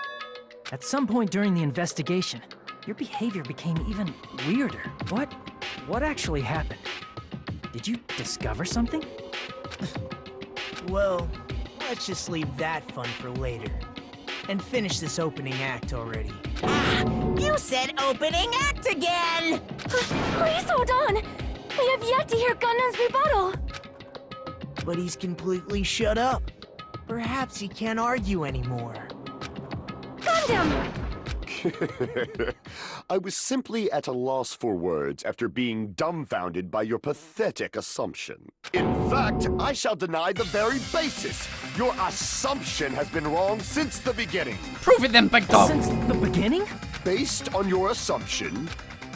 At some point during the investigation, your behavior became even weirder. What actually happened? Did you discover something? Well, let's just leave that fun for later. And finish this opening act already. You said opening act again! Please hold on! We have yet to hear Gundam's rebuttal! But he's completely shut up. Perhaps he can't argue anymore. Gundam! I was simply at a loss for words after being dumbfounded by your pathetic assumption. In fact, I shall deny the very basis. Your assumption has been wrong since the beginning. Prove it then, big dog. Since the beginning? Based on your assumption,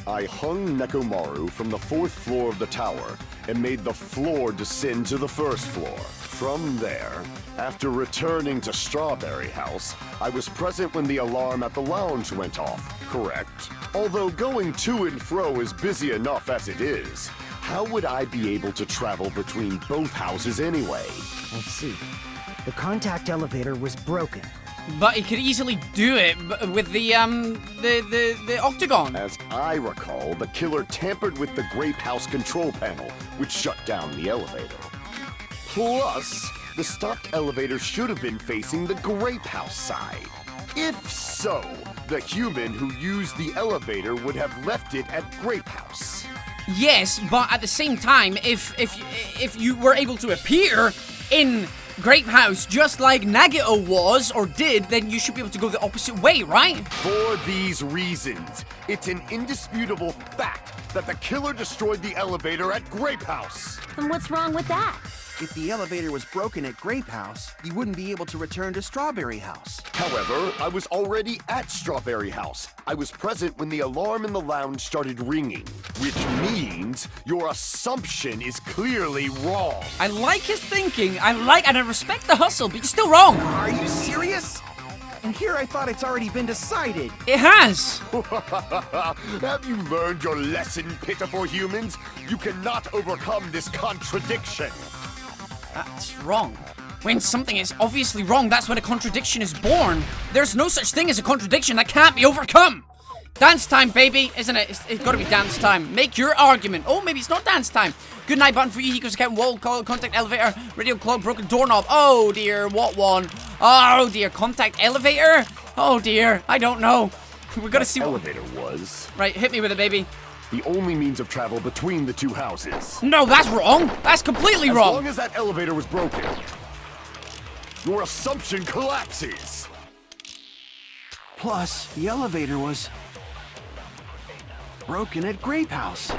I hung Nekomaru from the 4th floor of the tower and made the floor descend to the 1st floor. From there, after returning to Strawberry House, I was present when the alarm at the lounge went off, correct? Although going to and fro is busy enough as it is, how would I be able to travel between both houses anyway? I see. The contact elevator was broken. But he could easily do it with the octagon. As I recall, the killer tampered with the Grape House control panel, which shut down the elevator. Plus, the stopped elevator should have been facing the Grape House side. If so, the human who used the elevator would have left it at Grape House. Yes, but at the same time, if you were able to appear in Grape House just like Nagito was or did, then you should be able to go the opposite way, right? For these reasons, it's an indisputable fact that the killer destroyed the elevator at Grape House. And what's wrong with that? If the elevator was broken at Grape House, you wouldn't be able to return to Strawberry House. However, I was already at Strawberry House. I was present when the alarm in the lounge started ringing, which means your assumption is clearly wrong. I like his thinking, and I respect the hustle, but you're still wrong. Are you serious? And here I thought it's already been decided. It has. Have you learned your lesson, pitiful humans? You cannot overcome this contradiction. That's wrong. When something is obviously wrong, that's when a contradiction is born. There's no such thing as a contradiction that can't be overcome. Dance time, baby, isn't it? It's gotta be dance time. Make your argument. Oh, maybe it's not dance time. Good night button for you. Hiko's account, wall call, contact elevator, radio clock, broken doorknob. Oh dear, what one? Oh dear, contact elevator? Oh dear, I don't know. We're gonna see what elevator was. Right, hit me with it, baby. The only means of travel between the two houses. No, that's wrong. That's completely wrong. As long as that elevator was broken, your assumption collapses. Plus, the elevator was broken at Grape House.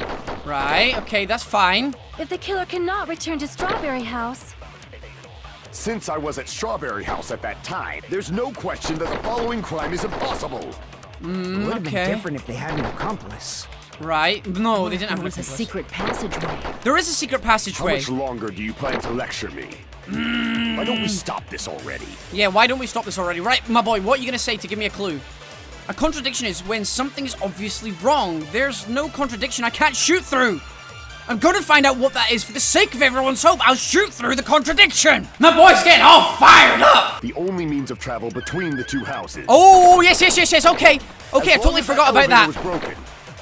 Right, okay, that's fine. If the killer cannot return to Strawberry House, Since I was at Strawberry House at that time, there's no question that the following crime is impossible. It would have been different if they had an accomplice. Right, no, they didn't have There was a secret passageway. There is a secret How passageway. much longer do you plan to lecture me? Why don't we stop this already? Yeah, why don't we stop this already? Right, my boy, what are you gonna say to give me a clue? A contradiction is when something is obviously wrong. There's no contradiction I can't shoot through. I'm gonna find out what that is for the sake of everyone's hope. I'll shoot through the contradiction. My boy's getting all fired up. The only means of travel between the two houses. Oh, yes, okay. Okay, I As long totally as forgot about elevator that. was broken,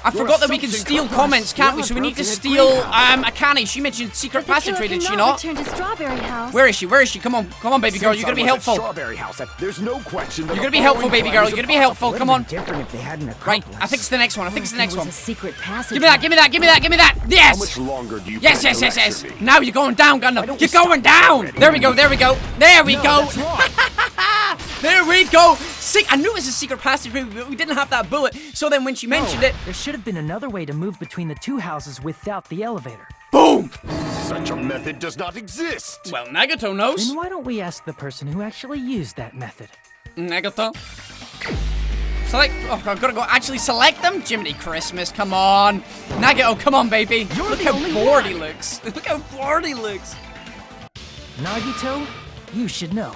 I forgot that we can steal comments, can't we? So we need to steal, Akane. She mentioned secret if the killer passageway, did she cannot not? return to Strawberry House, Where is she? Come on, baby girl. You're gonna be Since I was at helpful. Strawberry House, there's no question that You're gonna the be helpful, following baby crime girl. is You're gonna be impossible. helpful. Come on. Different if they had an Right, accomplice. I think it's the next one. There was a secret passageway. Give me that. Yes. How much longer do you Yes. plan to lecture me? Now you're going down, Gundam. You're going down. There we go. There we go. There we go. See, I knew it was a secret passageway, but we didn't have that bullet. So then when she mentioned it, There should have been another way to move between the two houses without the elevator. boom. Such a method does not exist. Well, Nagato knows. Then why don't we ask the person who actually used that method? Nagato. Select. Oh, I've got to go actually select them. Jiminy Christmas, come on. Nagato, come on, baby. Look how bored he looks. Look how bored he looks. Nagito, you should know.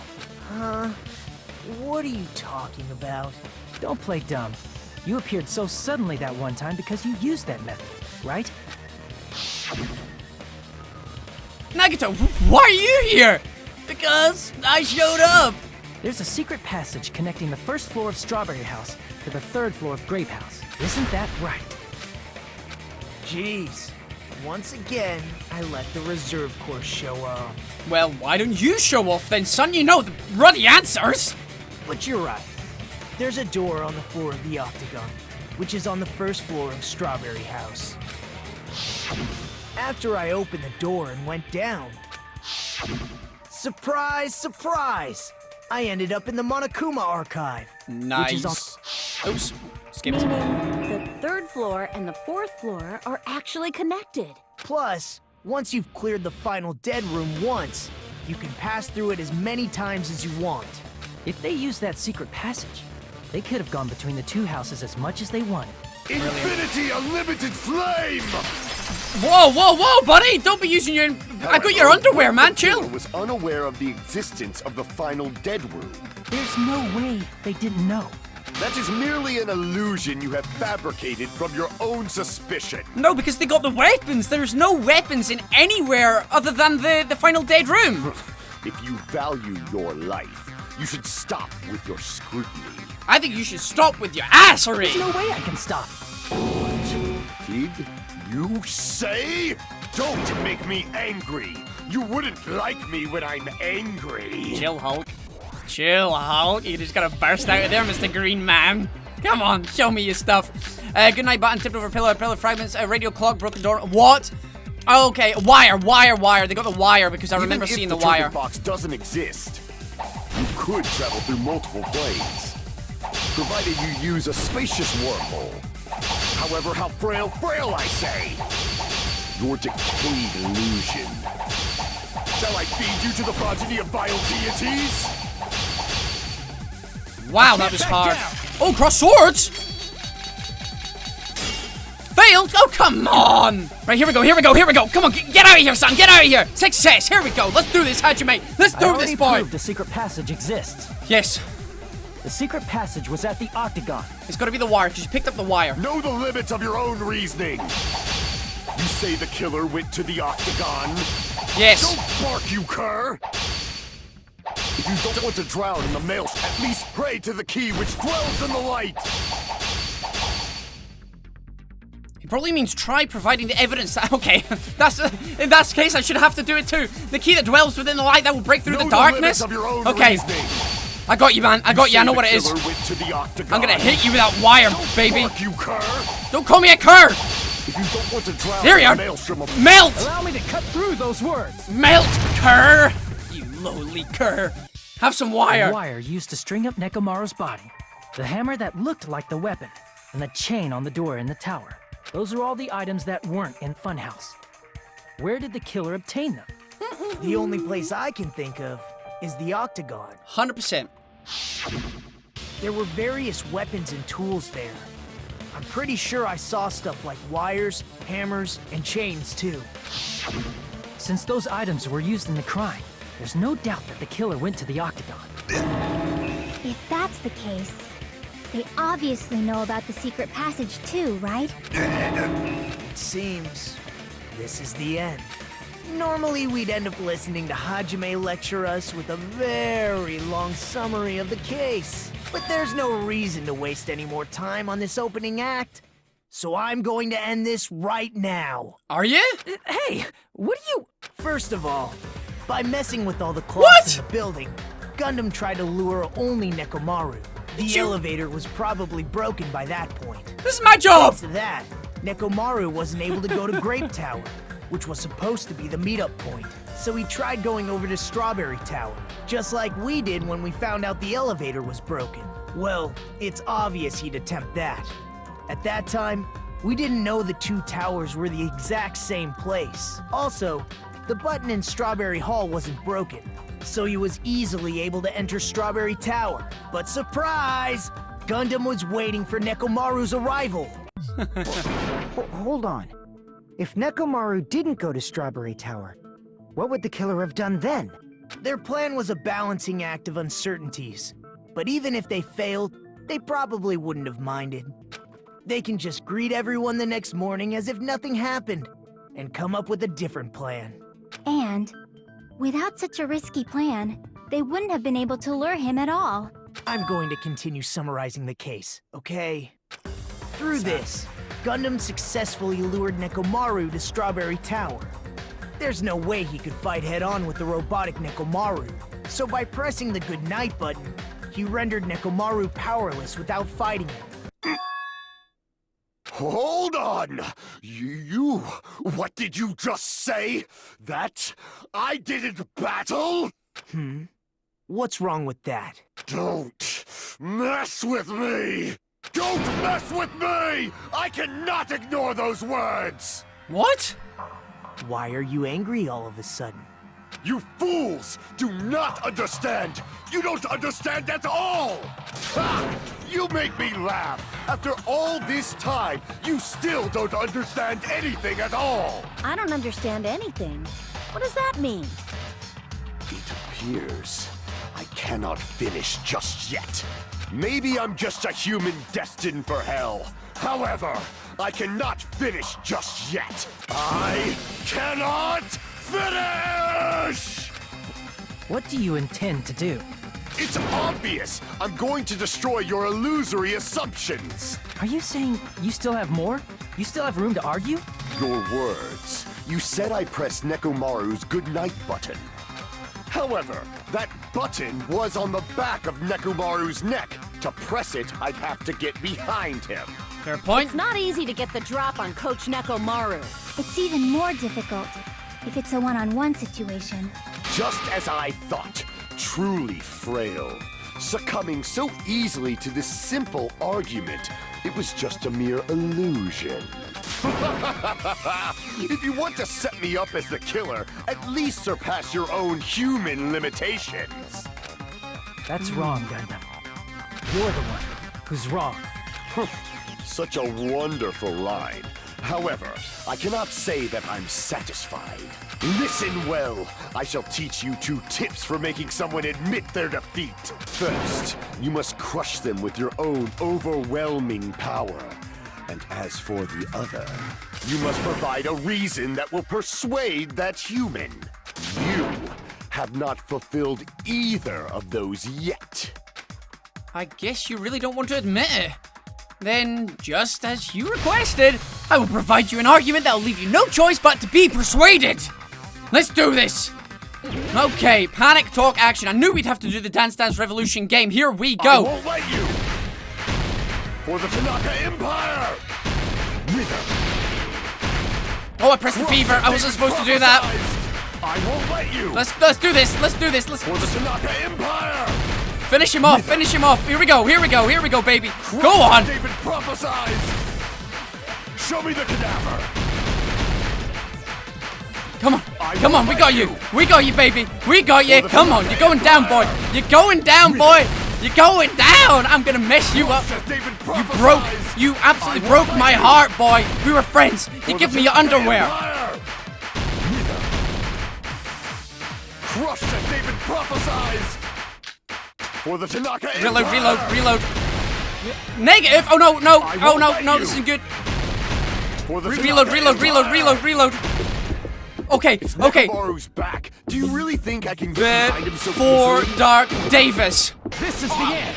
What are you talking about? Don't play dumb. You appeared so suddenly that one time because you used that method, right? Nagato, why are you here? Because I showed up. There's a secret passage connecting the first floor of Strawberry House to the third floor of Grape House. Isn't that right? Jeez. Once again, I let the reserve course show up. Well, why don't you show off then, son? You know the ruddy answers. But you're right. There's a door on the floor of the Octagon, which is on the first floor of Strawberry House. After I opened the door and went down, surprise, surprise! I ended up in the Monokuma archive. Nice. Which is on Oops. Skipped. Meaning the third floor and the fourth floor are actually connected. Plus, once you've cleared the final dead room once, you can pass through it as many times as you want. If they used that secret passage, they could have gone between the two houses as much as they wanted. Infinity Unlimited Flame! Whoa, buddy! Don't be using your. I got your underwear, man. Chill. I was unaware of the existence of the final dead room. There's no way they didn't know. That is merely an illusion you have fabricated from your own suspicion. No, because they got the weapons. There's no weapons in anywhere other than the final dead room. If you value your life, you should stop with your scrutiny. I think you should stop with your assery. There's no way I can stop. Did you say? Don't make me angry. You wouldn't like me when I'm angry. Chill, Hulk. Chill, Hulk. You just gotta burst out of there, Mr. Green Man. Come on, show me your stuff. Good night button, tipped over pillar fragments, radio clock, broken door. What? Okay, wire. They got the wire because I remember seeing the wire. Even if the box doesn't exist, you could travel through multiple planes, provided you use a spacious wormhole. However, how frail, I say! Your decayed illusion. Shall I feed you to the progeny of vile deities? Wow, that was hard. Oh, cross swords! Failed? Oh, come on! Right, here we go. Come on, get out of here, son. Get out of here. Success. Here we go. Let's do this, Hajime. Let's do this, boy. Proved a secret passage exists. Yes. The secret passage was at the Octagon. It's gotta be the wire, because you picked up the wire. Know the limits of your own reasoning. You say the killer went to the Octagon? Yes. Don't bark, you cur! If you don't want to drown in the maelstrom, at least pray to the key which dwells in the light! It probably means try providing the evidence that, okay, in that case I should have to do it too. The key that dwells within the light that will break through the darkness. Of your own okay, reasoning. I got you, man. I got you. I know what it is. Went to the Octagon. I'm gonna hit you with that wire, baby. Bark, you cur. Don't call me a cur. If you don't want to drown There you in are. the maelstrom of Melt. Allow me to cut through those words. Melt, cur. You lowly cur. Have some wire. The wire used to string up Nekomaru's body. The hammer that looked like the weapon. And the chain on the door in the tower. Those are all the items that weren't in Funhouse. Where did the killer obtain them? The only place I can think of is the Octagon. 100%. There were various weapons and tools there. I'm pretty sure I saw stuff like wires, hammers, and chains too. Since those items were used in the crime, there's no doubt that the killer went to the Octagon. If that's the case, they obviously know about the secret passage too, right? It seems this is the end. Normally, we'd end up listening to Hajime lecture us with a very long summary of the case. But there's no reason to waste any more time on this opening act. So I'm going to end this right now. Are you? Hey, what are you... First of all, by messing with all the clocks in the building, Gundam tried to lure only Nekomaru. The elevator was probably broken by that point. This is my job! Thanks to that, Nekomaru wasn't able to go to Grape Tower, which was supposed to be the meetup point. So he tried going over to Strawberry Tower, just like we did when we found out the elevator was broken. Well, it's obvious he'd attempt that. At that time, we didn't know the two towers were the exact same place. Also, the button in Strawberry Hall wasn't broken, so he was easily able to enter Strawberry Tower. But surprise! Gundam was waiting for Nekomaru's arrival. Hold on. If Nekomaru didn't go to Strawberry Tower, what would the killer have done then? Their plan was a balancing act of uncertainties. But even if they failed, they probably wouldn't have minded. They can just greet everyone the next morning as if nothing happened, and come up with a different plan. And, without such a risky plan, they wouldn't have been able to lure him at all. I'm going to continue summarizing the case, okay? Through this, Gundam successfully lured Nekomaru to Strawberry Tower. There's no way he could fight head-on with the robotic Nekomaru, so by pressing the goodnight button, he rendered Nekomaru powerless without fighting him. Hold on! You... What did you just say? That I didn't battle? What's wrong with that? Don't mess with me! Don't mess with me! I cannot ignore those words! What? Why are you angry all of a sudden? You fools do not understand! You don't understand at all! Ha! You make me laugh! After all this time, you still don't understand anything at all! I don't understand anything. What does that mean? It appears I cannot finish just yet. Maybe I'm just a human destined for hell. However, I cannot finish just yet. I cannot finish! What do you intend to do? It's obvious! I'm going to destroy your illusory assumptions! Are you saying you still have more? You still have room to argue? Your words. You said I pressed Nekomaru's goodnight button. However, that button was on the back of Nekomaru's neck. To press it, I'd have to get behind him. Fair point. It's not easy to get the drop on Coach Nekomaru. It's even more difficult if it's a one-on-one situation. Just as I thought. Truly frail. Succumbing so easily to this simple argument. It was just a mere illusion. If you want to set me up as the killer, at least surpass your own human limitations. That's wrong, Gundam. You're the one who's wrong. Such a wonderful line. However, I cannot say that I'm satisfied. Listen well. I shall teach you 2 tips for making someone admit their defeat. First, you must crush them with your own overwhelming power. And as for the other, you must provide a reason that will persuade that human. You have not fulfilled either of those yet. I guess you really don't want to admit it. Then, just as you requested, I will provide you an argument that will leave you no choice but to be persuaded. Let's do this. Okay, panic, talk, action. I knew we'd have to do the Dance Dance Revolution game. Here we go. I won't let you. For the Tanaka Empire. Rhythm. Oh, I pressed the fever. I wasn't supposed to do that. I won't let you. Let's do this. Let's do this. Let's For the Tanaka Empire. finish him off. Finish him off. Here we go. Here we go. Here we go, baby. Go on. David prophesies. Show me the cadaver. Come on. Come on. We got you. We got you, baby. We got you. Come on. You're going down, boy. You're going down, boy. You're going down. I'm gonna mess you up. You absolutely broke my heart, boy. We were friends. You give me your underwear. Crushed as David prophesied. For the Tanaka Reload, Empire. reload. Negative. Oh no, no. Oh no, this isn't good. For the Reload. Okay. Nekomaru's back. Do you really think I can get behind him so For easily? Dark Davis. This is the end.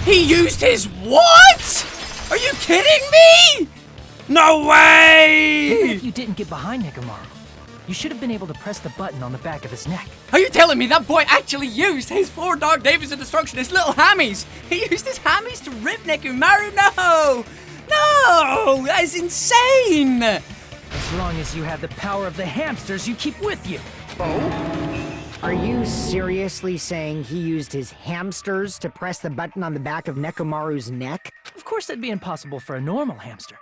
He used his what? Are you kidding me? No Even way! if you didn't get behind Nekomaru, you should have been able to press the button on the back of his neck. Are you telling me that boy actually used his 4 Dark Davis of Destruction, his little hammies? He used his hammies to rip Nekomaru? No, that is insane. As long as you have the power of the hamsters you keep with you. Are you seriously saying he used his hamsters to press the button on the back of Nekomaru's neck? Of course, that'd be impossible for a normal hamster,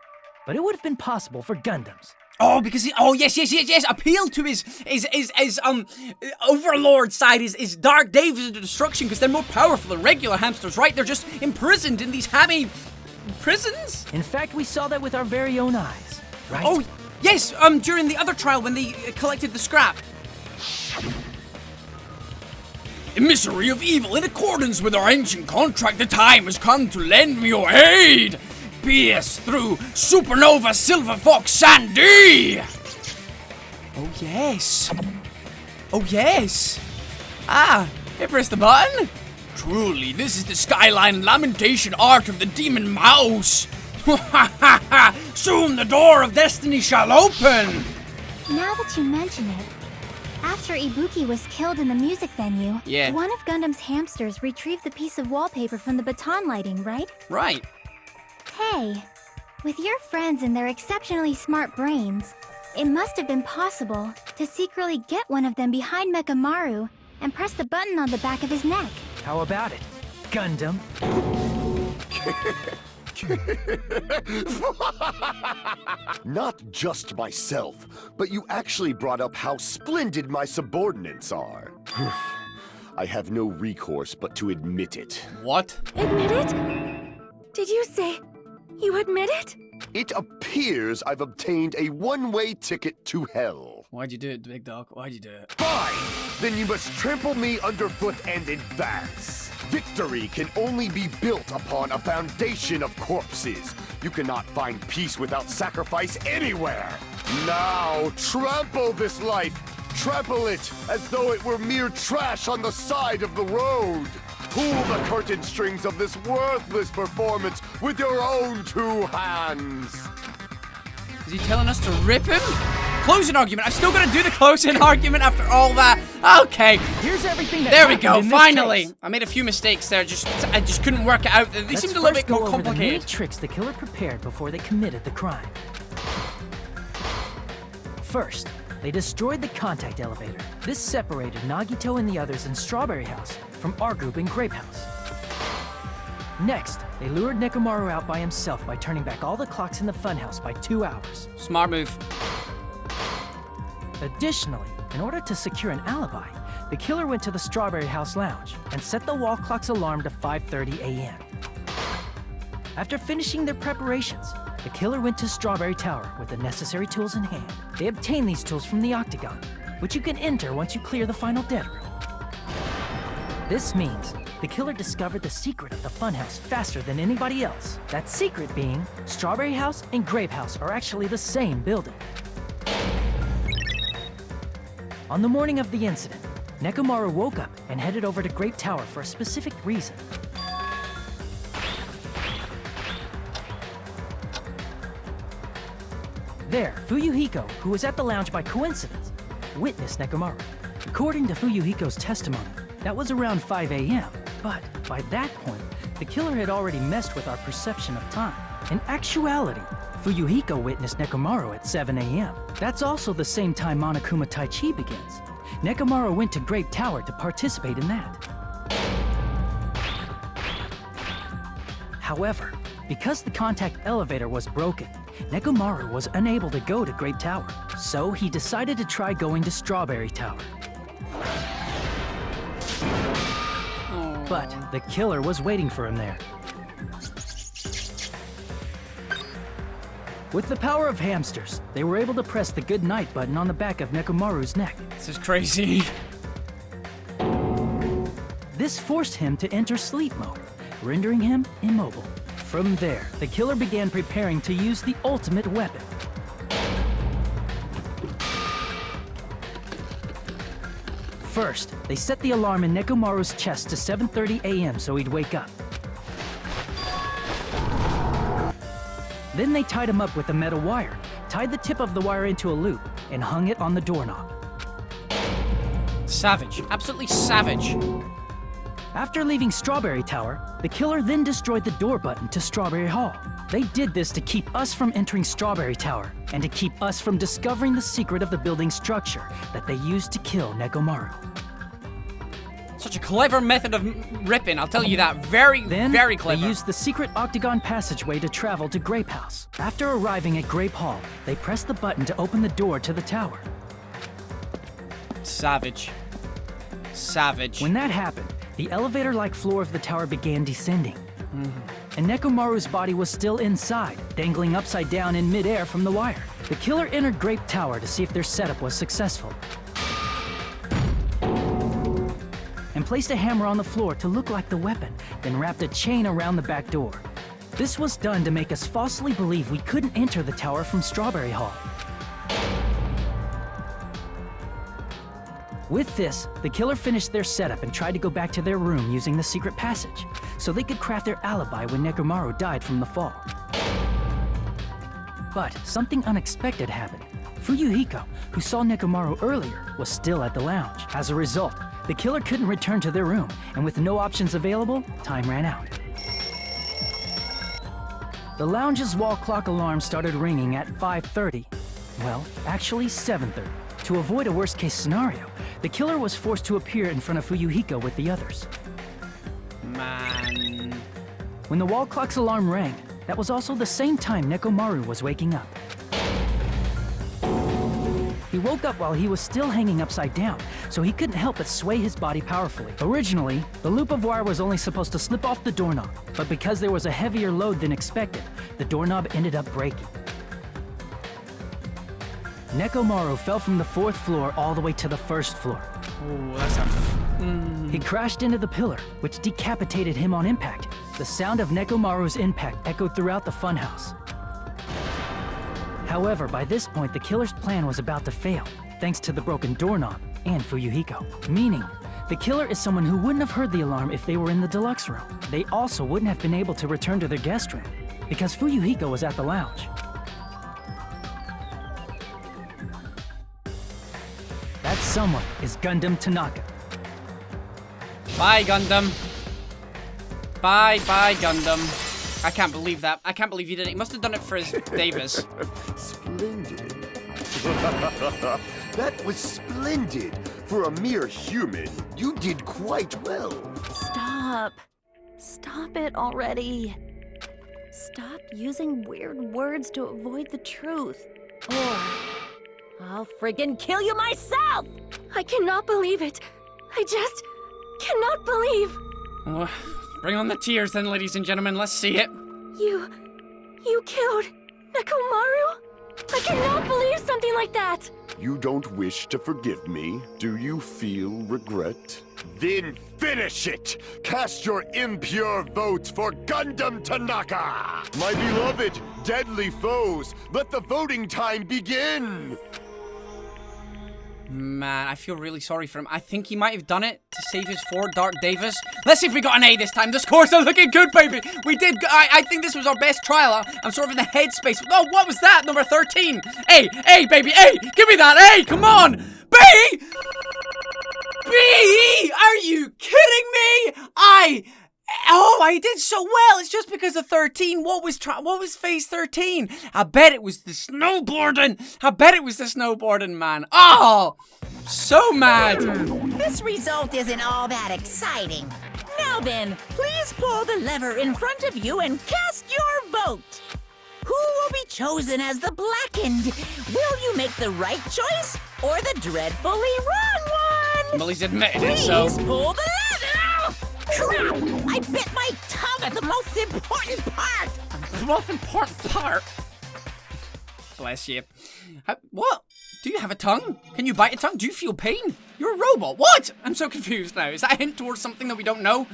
but it would have been possible for Gundams. Oh, because yes. Appeal to his overlord side, his Dark Davis of Destruction, because they're more powerful than regular hamsters, right? They're just imprisoned in these hammy prisons. In fact, we saw that with our very own eyes, right? Oh, yes. During the other trial when they collected the scrap. Emissary of evil, in accordance with our ancient contract, the time has come to lend me your aid. Pierce through Supernova Silver Fox Sandy! Oh yes! Ah, hey, press the button? Truly, this is the Skyline Lamentation art of the Demon Mouse! Soon the door of destiny shall open! Now that you mention it, after Ibuki was killed in the music venue, one of Gundam's hamsters retrieved the piece of wallpaper from the baton lighting, right? Right. Hey, with your friends and their exceptionally smart brains, it must have been possible to secretly get one of them behind Mechamaru and press the button on the back of his neck. How about it, Gundam? Not just myself, but you actually brought up how splendid my subordinates are. I have no recourse but to admit it. What? Admit it? Did you say you admit it? It appears I've obtained a one-way ticket to hell. Why'd you do it, big dog? Why'd you do it? Fine! Then you must trample me underfoot and advance. Victory can only be built upon a foundation of corpses. You cannot find peace without sacrifice anywhere. Now, trample this life. Trample it as though it were mere trash on the side of the road. Pull the curtain strings of this worthless performance with your own 2 hands. Is he telling us to rip him? Closing argument. I'm still gonna do the closing argument after all that. Okay. Here's everything that There we happened go. in this Finally. case. I made a few mistakes there. I just couldn't work it out. They Let's seemed a little first bit more go over the many complicated. tricks the killer prepared before they committed the crime. First, they destroyed the contact elevator. This separated Nagito and the others in Strawberry House from our group in Grape House. Next, they lured Nekomaru out by himself by turning back all the clocks in the funhouse by 2 hours. Smart move. Additionally, in order to secure an alibi, the killer went to the Strawberry House lounge and set the wall clock's alarm to 5:30 a.m. After finishing their preparations, the killer went to Strawberry Tower with the necessary tools in hand. They obtained these tools from the Octagon, which you can enter once you clear the final dead room. This means the killer discovered the secret of the funhouse faster than anybody else. That secret being, Strawberry House and Grape House are actually the same building. On the morning of the incident, Nekomaru woke up and headed over to Grape Tower for a specific reason. There, Fuyuhiko, who was at the lounge by coincidence, witnessed Nekomaru. According to Fuyuhiko's testimony, that was around 5 a.m., but by that point, the killer had already messed with our perception of time. In actuality, Fuyuhiko witnessed Nekomaru at 7 a.m. That's also the same time Monokuma Tai Chi begins. Nekomaru went to Grape Tower to participate in that. However, because the contact elevator was broken, Nekomaru was unable to go to Grape Tower, so he decided to try going to Strawberry Tower. But the killer was waiting for him there. With the power of hamsters, they were able to press the good night button on the back of Nekomaru's neck. This is crazy. This forced him to enter sleep mode, rendering him immobile. From there, the killer began preparing to use the ultimate weapon. First, they set the alarm in Nekomaru's chest to 7:30 a.m. so he'd wake up. Then they tied him up with a metal wire, tied the tip of the wire into a loop, and hung it on the doorknob. Savage. Absolutely savage. After leaving Strawberry Tower, the killer then destroyed the door button to Strawberry Hall. They did this to keep us from entering Strawberry Tower, and to keep us from discovering the secret of the building structure that they used to kill Nekomaru. Such a clever method of ripping, I'll tell you that. Very clever. They used the secret octagon passageway to travel to Grape House. After arriving at Grape Hall, they pressed the button to open the door to the tower. Savage. Savage. When that happened, the elevator-like floor of the tower began descending. And Nekomaru's body was still inside, dangling upside down in midair from the wire. The killer entered Grape Tower to see if their setup was successful, and placed a hammer on the floor to look like the weapon, then wrapped a chain around the back door. This was done to make us falsely believe we couldn't enter the tower from Strawberry Hall. With this, the killer finished their setup and tried to go back to their room using the secret passage, so they could craft their alibi when Nekomaru died from the fall. But something unexpected happened. Fuyuhiko, who saw Nekomaru earlier, was still at the lounge. As a result, the killer couldn't return to their room, and with no options available, time ran out. The lounge's wall clock alarm started ringing at 5:30. Well, actually 7:30. To avoid a worst-case scenario, the killer was forced to appear in front of Fuyuhiko with the others. Man. When the wall clock's alarm rang, that was also the same time Nekomaru was waking up. He woke up while he was still hanging upside down, so he couldn't help but sway his body powerfully. Originally, the loop of wire was only supposed to slip off the doorknob, but because there was a heavier load than expected, the doorknob ended up breaking. Nekomaru fell from the 4th floor all the way to the 1st floor. Ooh, that's a... He crashed into the pillar, which decapitated him on impact. The sound of Nekomaru's impact echoed throughout the funhouse. However, by this point, the killer's plan was about to fail, thanks to the broken doorknob and Fuyuhiko. Meaning, the killer is someone who wouldn't have heard the alarm if they were in the deluxe room. They also wouldn't have been able to return to their guest room, because Fuyuhiko was at the lounge. That someone is Gundam Tanaka. Bye, Gundam. Bye, Gundam. I can't believe that. I can't believe you did it. He must have done it for his Davis. Splendid. That was splendid. For a mere human, you did quite well. Stop. Stop it already. Stop using weird words to avoid the truth. Or I'll friggin' kill you myself! I cannot believe it. I just cannot believe. Bring on the tears then, ladies and gentlemen. Let's see it. You killed Nekomaru? I cannot believe something like that! You don't wish to forgive me? Do you feel regret? Then finish it! Cast your impure votes for Gundam Tanaka! My beloved, deadly foes, let the voting time begin! Man, I feel really sorry for him. I think he might have done it to save his 4 Dark Davis. Let's see if we got an A this time. The scores are looking good, baby. We did. I think this was our best trial. I'm sort of in the headspace. Oh, what was that? Number 13. A, baby, A. Give me that A. Come on. B. B. Are you kidding me? I did so well. It's just because of 13. What was phase 13? I bet it was the snowboarding. Man. Oh, so mad. This result isn't all that exciting. Now then, please pull the lever in front of you and cast your vote. Who will be chosen as the blackened? Will you make the right choice or the dreadfully wrong one? Well, he's admitted it, so. Please pull the lever! Crap! I bit my tongue at the most important part! The most important part? Bless you. What? Do you have a tongue? Can you bite a tongue? Do you feel pain? You're a robot. What? I'm so confused now. Is that a hint towards something that we don't know?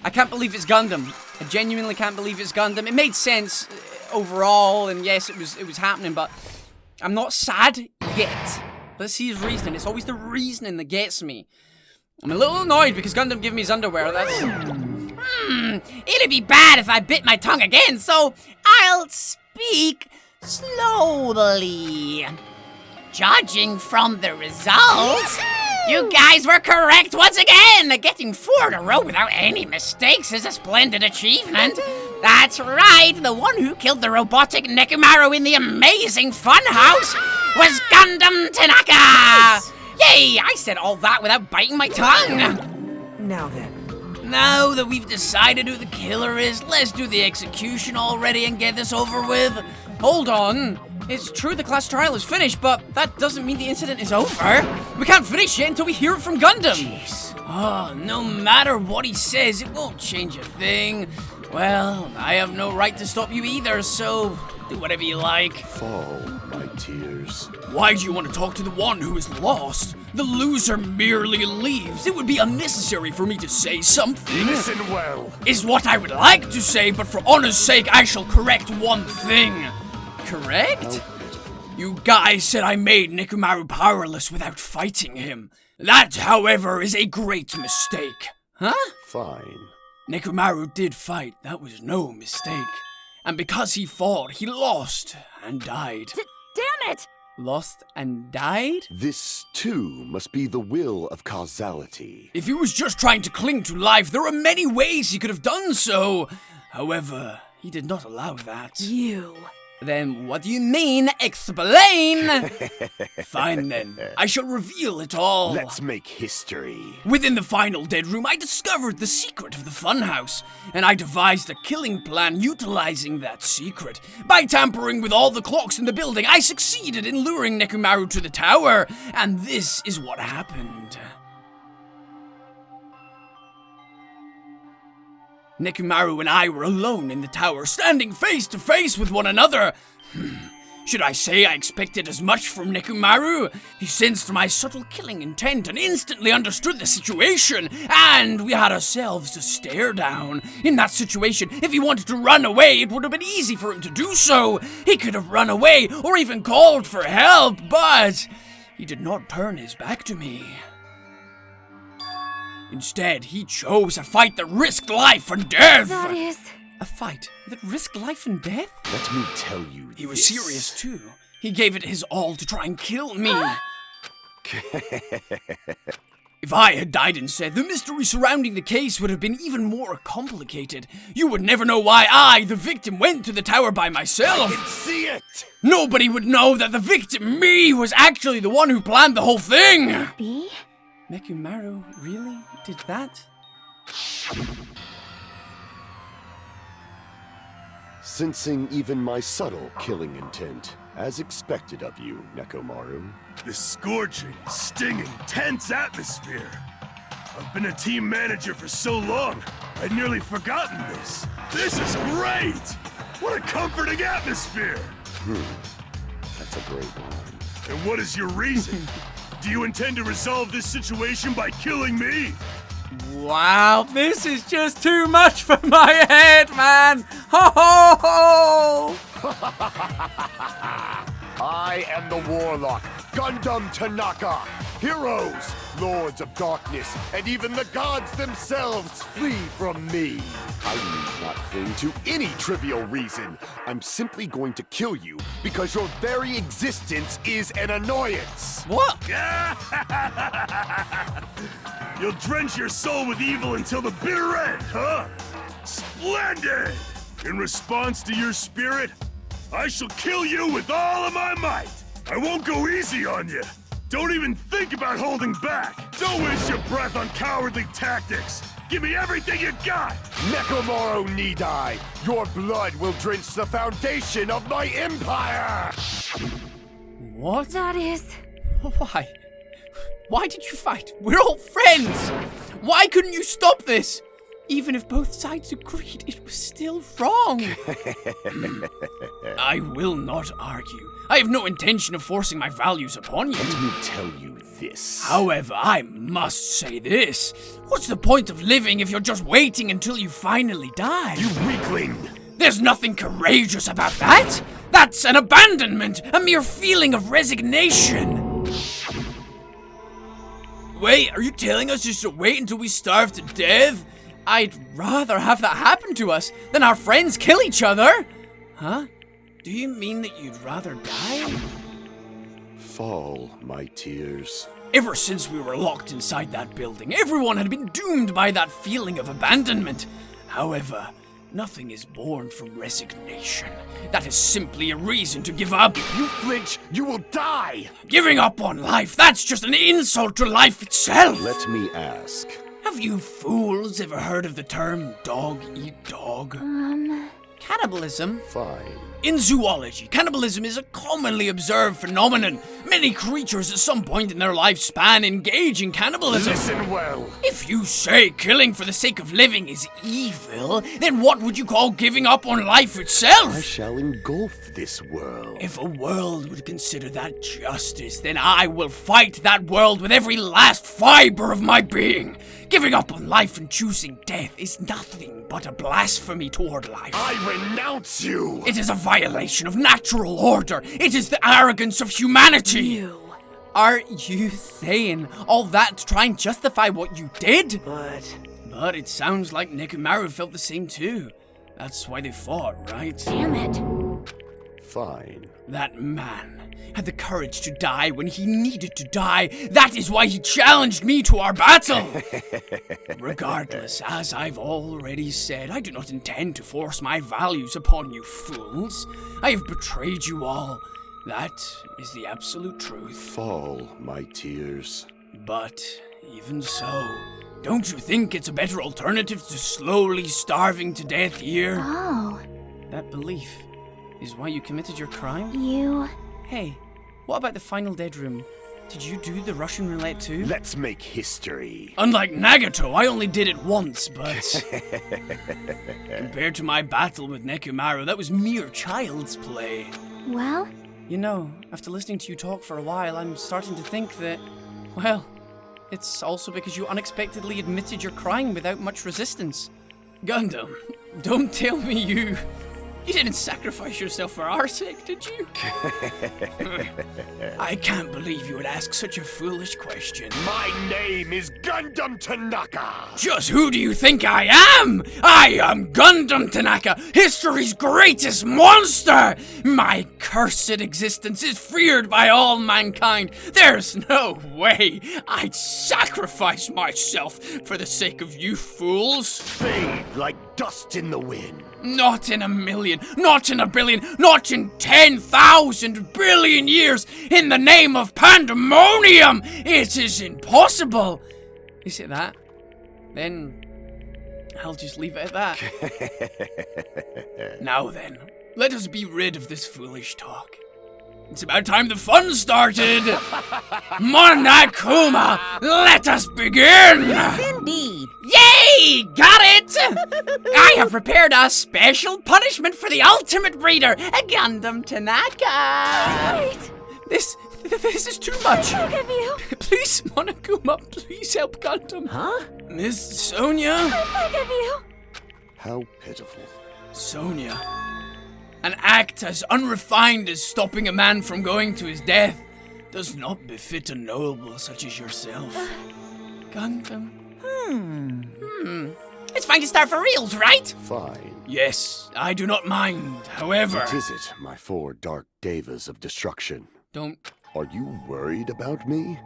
I can't believe it's Gundam. I genuinely can't believe it's Gundam. It made sense overall, and yes, it was happening, but I'm not sad yet. Let's see his reasoning. It's always the reasoning that gets me. I'm a little annoyed because Gundam gave me his underwear. That's... It'd be bad if I bit my tongue again, so I'll speak slowly. Judging from the results, you guys were correct once again! Getting 4 in a row without any mistakes is a splendid achievement. That's right, the one who killed the robotic Nekomaru in the amazing funhouse was Gundam Tanaka! Nice. Yay! I said all that without biting my tongue! Now then. Now that we've decided who the killer is, let's do the execution already and get this over with. Hold on. It's true the class trial is finished, but that doesn't mean the incident is over. We can't finish it until we hear it from Gundam. Jeez. Oh, no matter what he says, it won't change a thing. Well, I have no right to stop you either, so do whatever you like. Fall, my tears. Why do you want to talk to the one who is lost? The loser merely leaves. It would be unnecessary for me to say something. Listen well. Is what I would like to say, but for honor's sake, I shall correct one thing. Correct? You guys said I made Nekomaru powerless without fighting him. That, however, is a great mistake. Huh? Fine. Nekomaru did fight, that was no mistake. And because he fought, he lost and died. Damn it! Lost and died? This, too, must be the will of causality. If he was just trying to cling to life, there are many ways he could have done so. However, he did not allow that. You. Then what do you mean? Explain! Fine then, I shall reveal it all. Let's make history. Within the final dead room, I discovered the secret of the funhouse, and I devised a killing plan utilizing that secret. By tampering with all the clocks in the building, I succeeded in luring Nekomaru to the tower, and this is what happened. Nekomaru and I were alone in the tower, standing face to face with one another. Should I say I expected as much from Nekomaru? He sensed my subtle killing intent and instantly understood the situation, and we had ourselves a stare down. In that situation, if he wanted to run away, it would have been easy for him to do so. He could have run away or even called for help, but he did not turn his back to me. Instead, he chose a fight that risked life and death! That is... A fight that risked life and death? Let me tell you He was serious, too. He gave it his all to try and kill me. If I had died instead, the mystery surrounding the case would have been even more complicated. You would never know why I, the victim, went to the tower by myself. I can see it! Nobody would know that the victim, me, was actually the one who planned the whole thing! B? Nekomaru really did that? Sensing even my subtle killing intent, as expected of you, Nekomaru. This scorching, stinging, tense atmosphere. I've been a team manager for so long, I'd nearly forgotten this. This is great! What a comforting atmosphere! That's a great one. And what is your reason? Do you intend to resolve this situation by killing me? Wow, this is just too much for my head, man! Ho ho ho! I am the Warlock, Gundam Tanaka. Heroes, Lords of Darkness, and even the gods themselves flee from me. I need not cling to any trivial reason. I'm simply going to kill you because your very existence is an annoyance. What? You'll drench your soul with evil until the bitter end, huh? Splendid! In response to your spirit, I shall kill you with all of my might. I won't go easy on you. Don't even think about holding back. Don't waste your breath on cowardly tactics. Give me everything you got. Nekomaru need I. Your blood will drench the foundation of my empire. What? That is... Why? Why did you fight? We're all friends! Why couldn't you stop this? Even if both sides agreed, it was still wrong. I will not argue. I have no intention of forcing my values upon you. Let me tell you this. However, I must say this. What's the point of living if you're just waiting until you finally die? You weakling! There's nothing courageous about that! That's an abandonment, a mere feeling of resignation. Wait, are you telling us just to wait until we starve to death? I'd rather have that happen to us than our friends kill each other. Huh? Do you mean that you'd rather die? Fall, my tears. Ever since we were locked inside that building, everyone had been doomed by that feeling of abandonment. However, nothing is born from resignation. That is simply a reason to give up. If you flinch, you will die! Giving up on life, that's just an insult to life itself. Let me ask. Have you fools ever heard of the term dog eat dog? Cannibalism? Fine. In zoology, cannibalism is a commonly observed phenomenon. Many creatures at some point in their lifespan engage in cannibalism. Listen well. If you say killing for the sake of living is evil, then what would you call giving up on life itself? I shall engulf this world. If a world would consider that justice, then I will fight that world with every last fiber of my being. Giving up on life and choosing death is nothing but a blasphemy toward life. I renounce you! It is a violation of natural order. It is the arrogance of humanity. Are you saying all that to try and justify what you did? But it sounds like Nekomaru felt the same too. That's why they fought, right? Damn it. Fine. That man had the courage to die when he needed to die. That is why he challenged me to our battle. Regardless, as I've already said, I do not intend to force my values upon you fools. I have betrayed you all. That is the absolute truth. Fall, my tears. But even so, don't you think it's a better alternative to slowly starving to death here? Oh, That belief is why you committed your crime? you... Hey, what about the final dead room? Did you do the Russian roulette too? Let's make history. Unlike Nagato, I only did it once, but... compared to my battle with Nekomaru, that was mere child's play. Well, You know, after listening to you talk for a while, I'm starting to think that, well, it's also because you unexpectedly admitted your crime without much resistance. Gundam, don't tell me you didn't sacrifice yourself for our sake, did you? I can't believe you would ask such a foolish question. My name is Gundam Tanaka! Just who do you think I am? I am Gundam Tanaka, history's greatest monster! My cursed existence is feared by all mankind. There's no way I'd sacrifice myself for the sake of you fools. Fade like dust in the wind. Not in a million, not in a billion, not in 10,000 billion years. In the name of pandemonium, it is impossible. Is it that? Then I'll just leave it at that. Now then, let us be rid of this foolish talk. It's about time the fun started. Monokuma, let us begin. Indeed. Yay! We got it! I have prepared a special punishment for the ultimate breeder, a Gundam Tanaka! Wait! This is too much! I beg of you! Please, Monokuma, please help Gundam. Huh? Miss Sonia? I beg of you! How pitiful. Sonia. An act as unrefined as stopping a man from going to his death does not befit a noble such as yourself. Gundam. It's fine to start for reals, right? Fine. Yes, I do not mind. However... What is it, my 4 dark devas of destruction? Don't... Are you worried about me?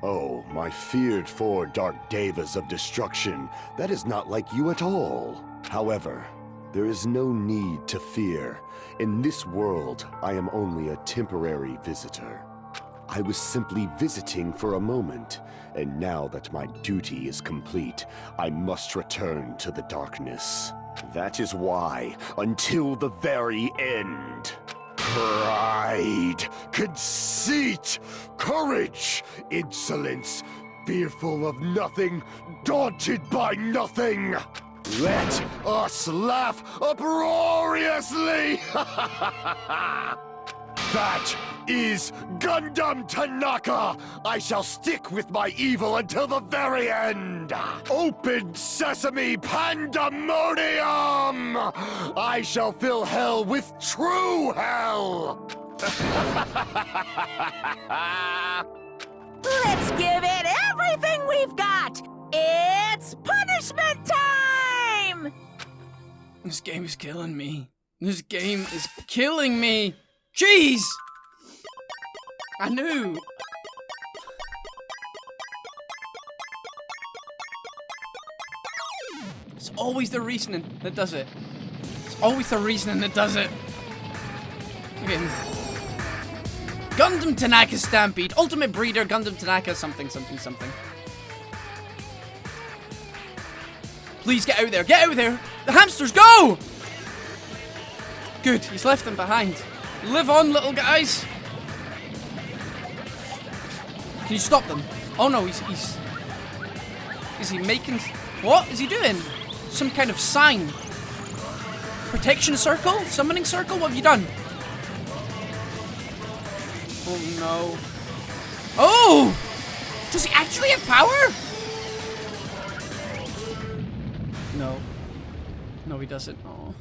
Oh, my feared 4 dark devas of destruction. That is not like you at all. However, there is no need to fear. In this world, I am only a temporary visitor. I was simply visiting for a moment, and now that my duty is complete, I must return to the darkness. That is why, until the very end, pride, conceit, courage, insolence, fearful of nothing, daunted by nothing. Let us laugh uproariously! That is Gundam Tanaka! I shall stick with my evil until the very end! Open sesame pandemonium! I shall fill hell with true hell! Let's give it everything we've got! It's punishment time! This game is killing me. This game is killing me. Jeez! I knew. It's always the reasoning that does it. It's always the reasoning that does it. Okay. Gundam Tanaka Stampede. Ultimate Breeder, Gundam Tanaka something. Please get out there. Get out there. The hamsters, go! Good, he's left them behind. Live on, little guys. Can you stop them? Oh no, he's... Is he making... What is he doing? Some kind of sign. Protection circle? Summoning circle? What have you done? Oh no. Oh! Does he actually have power? No. No, he doesn't. Oh.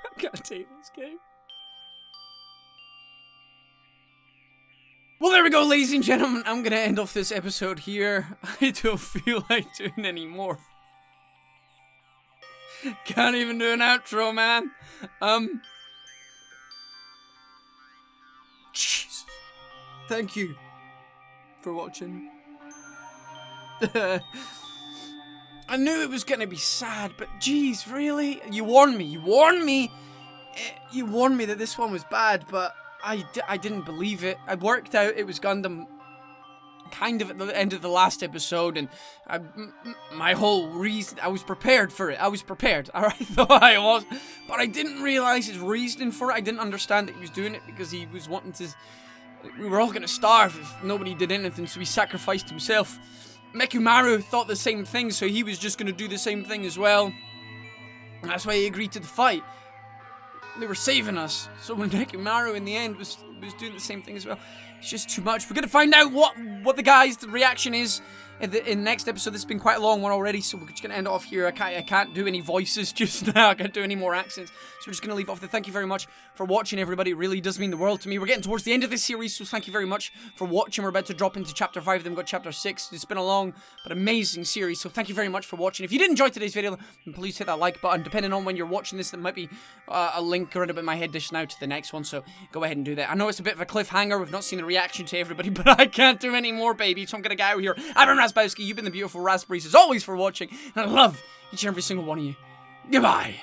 I can't take this game. Well, there we go, ladies and gentlemen. I'm gonna end off this episode here. I don't feel like doing any more. Can't even do an outro, man. Jesus. Thank you for watching. I knew it was gonna be sad, but geez, really? You warned me. You warned me that this one was bad, but I didn't believe it. I worked out it was Gundam kind of at the end of the last episode, and my whole reason, I was prepared for it. I was prepared. I thought I was, but I didn't realize his reasoning for it. I didn't understand that he was doing it because he was wanting to... We were all gonna starve if nobody did anything, so he sacrificed himself. Mekumaru thought the same thing, so he was just gonna do the same thing as well. And that's why he agreed to the fight. They were saving us. So when Mekumaru in the end was doing the same thing as well, it's just too much. We're gonna find out what the reaction is in the next episode. This has been quite a long one already, so we're just going to end it off here. I can't do any voices just now. I can't do any more accents, so we're just going to leave it off there. Thank you very much for watching, everybody. It really does mean the world to me. We're getting towards the end of this series, so thank you very much for watching. We're about to drop into Chapter 5, then we've got Chapter 6. It's been a long but amazing series, so thank you very much for watching. If you did enjoy today's video, then please hit that like button. Depending on when you're watching this, there might be a link right about my head dish now to the next one, so go ahead and do that. I know it's a bit of a cliffhanger. We've not seen the reaction to everybody, but I can't do any more, baby, so I'm gonna get out of here. I've been Razzbowski. You've been the beautiful Raspberries, as always, for watching, and I love each and every single one of you. Goodbye.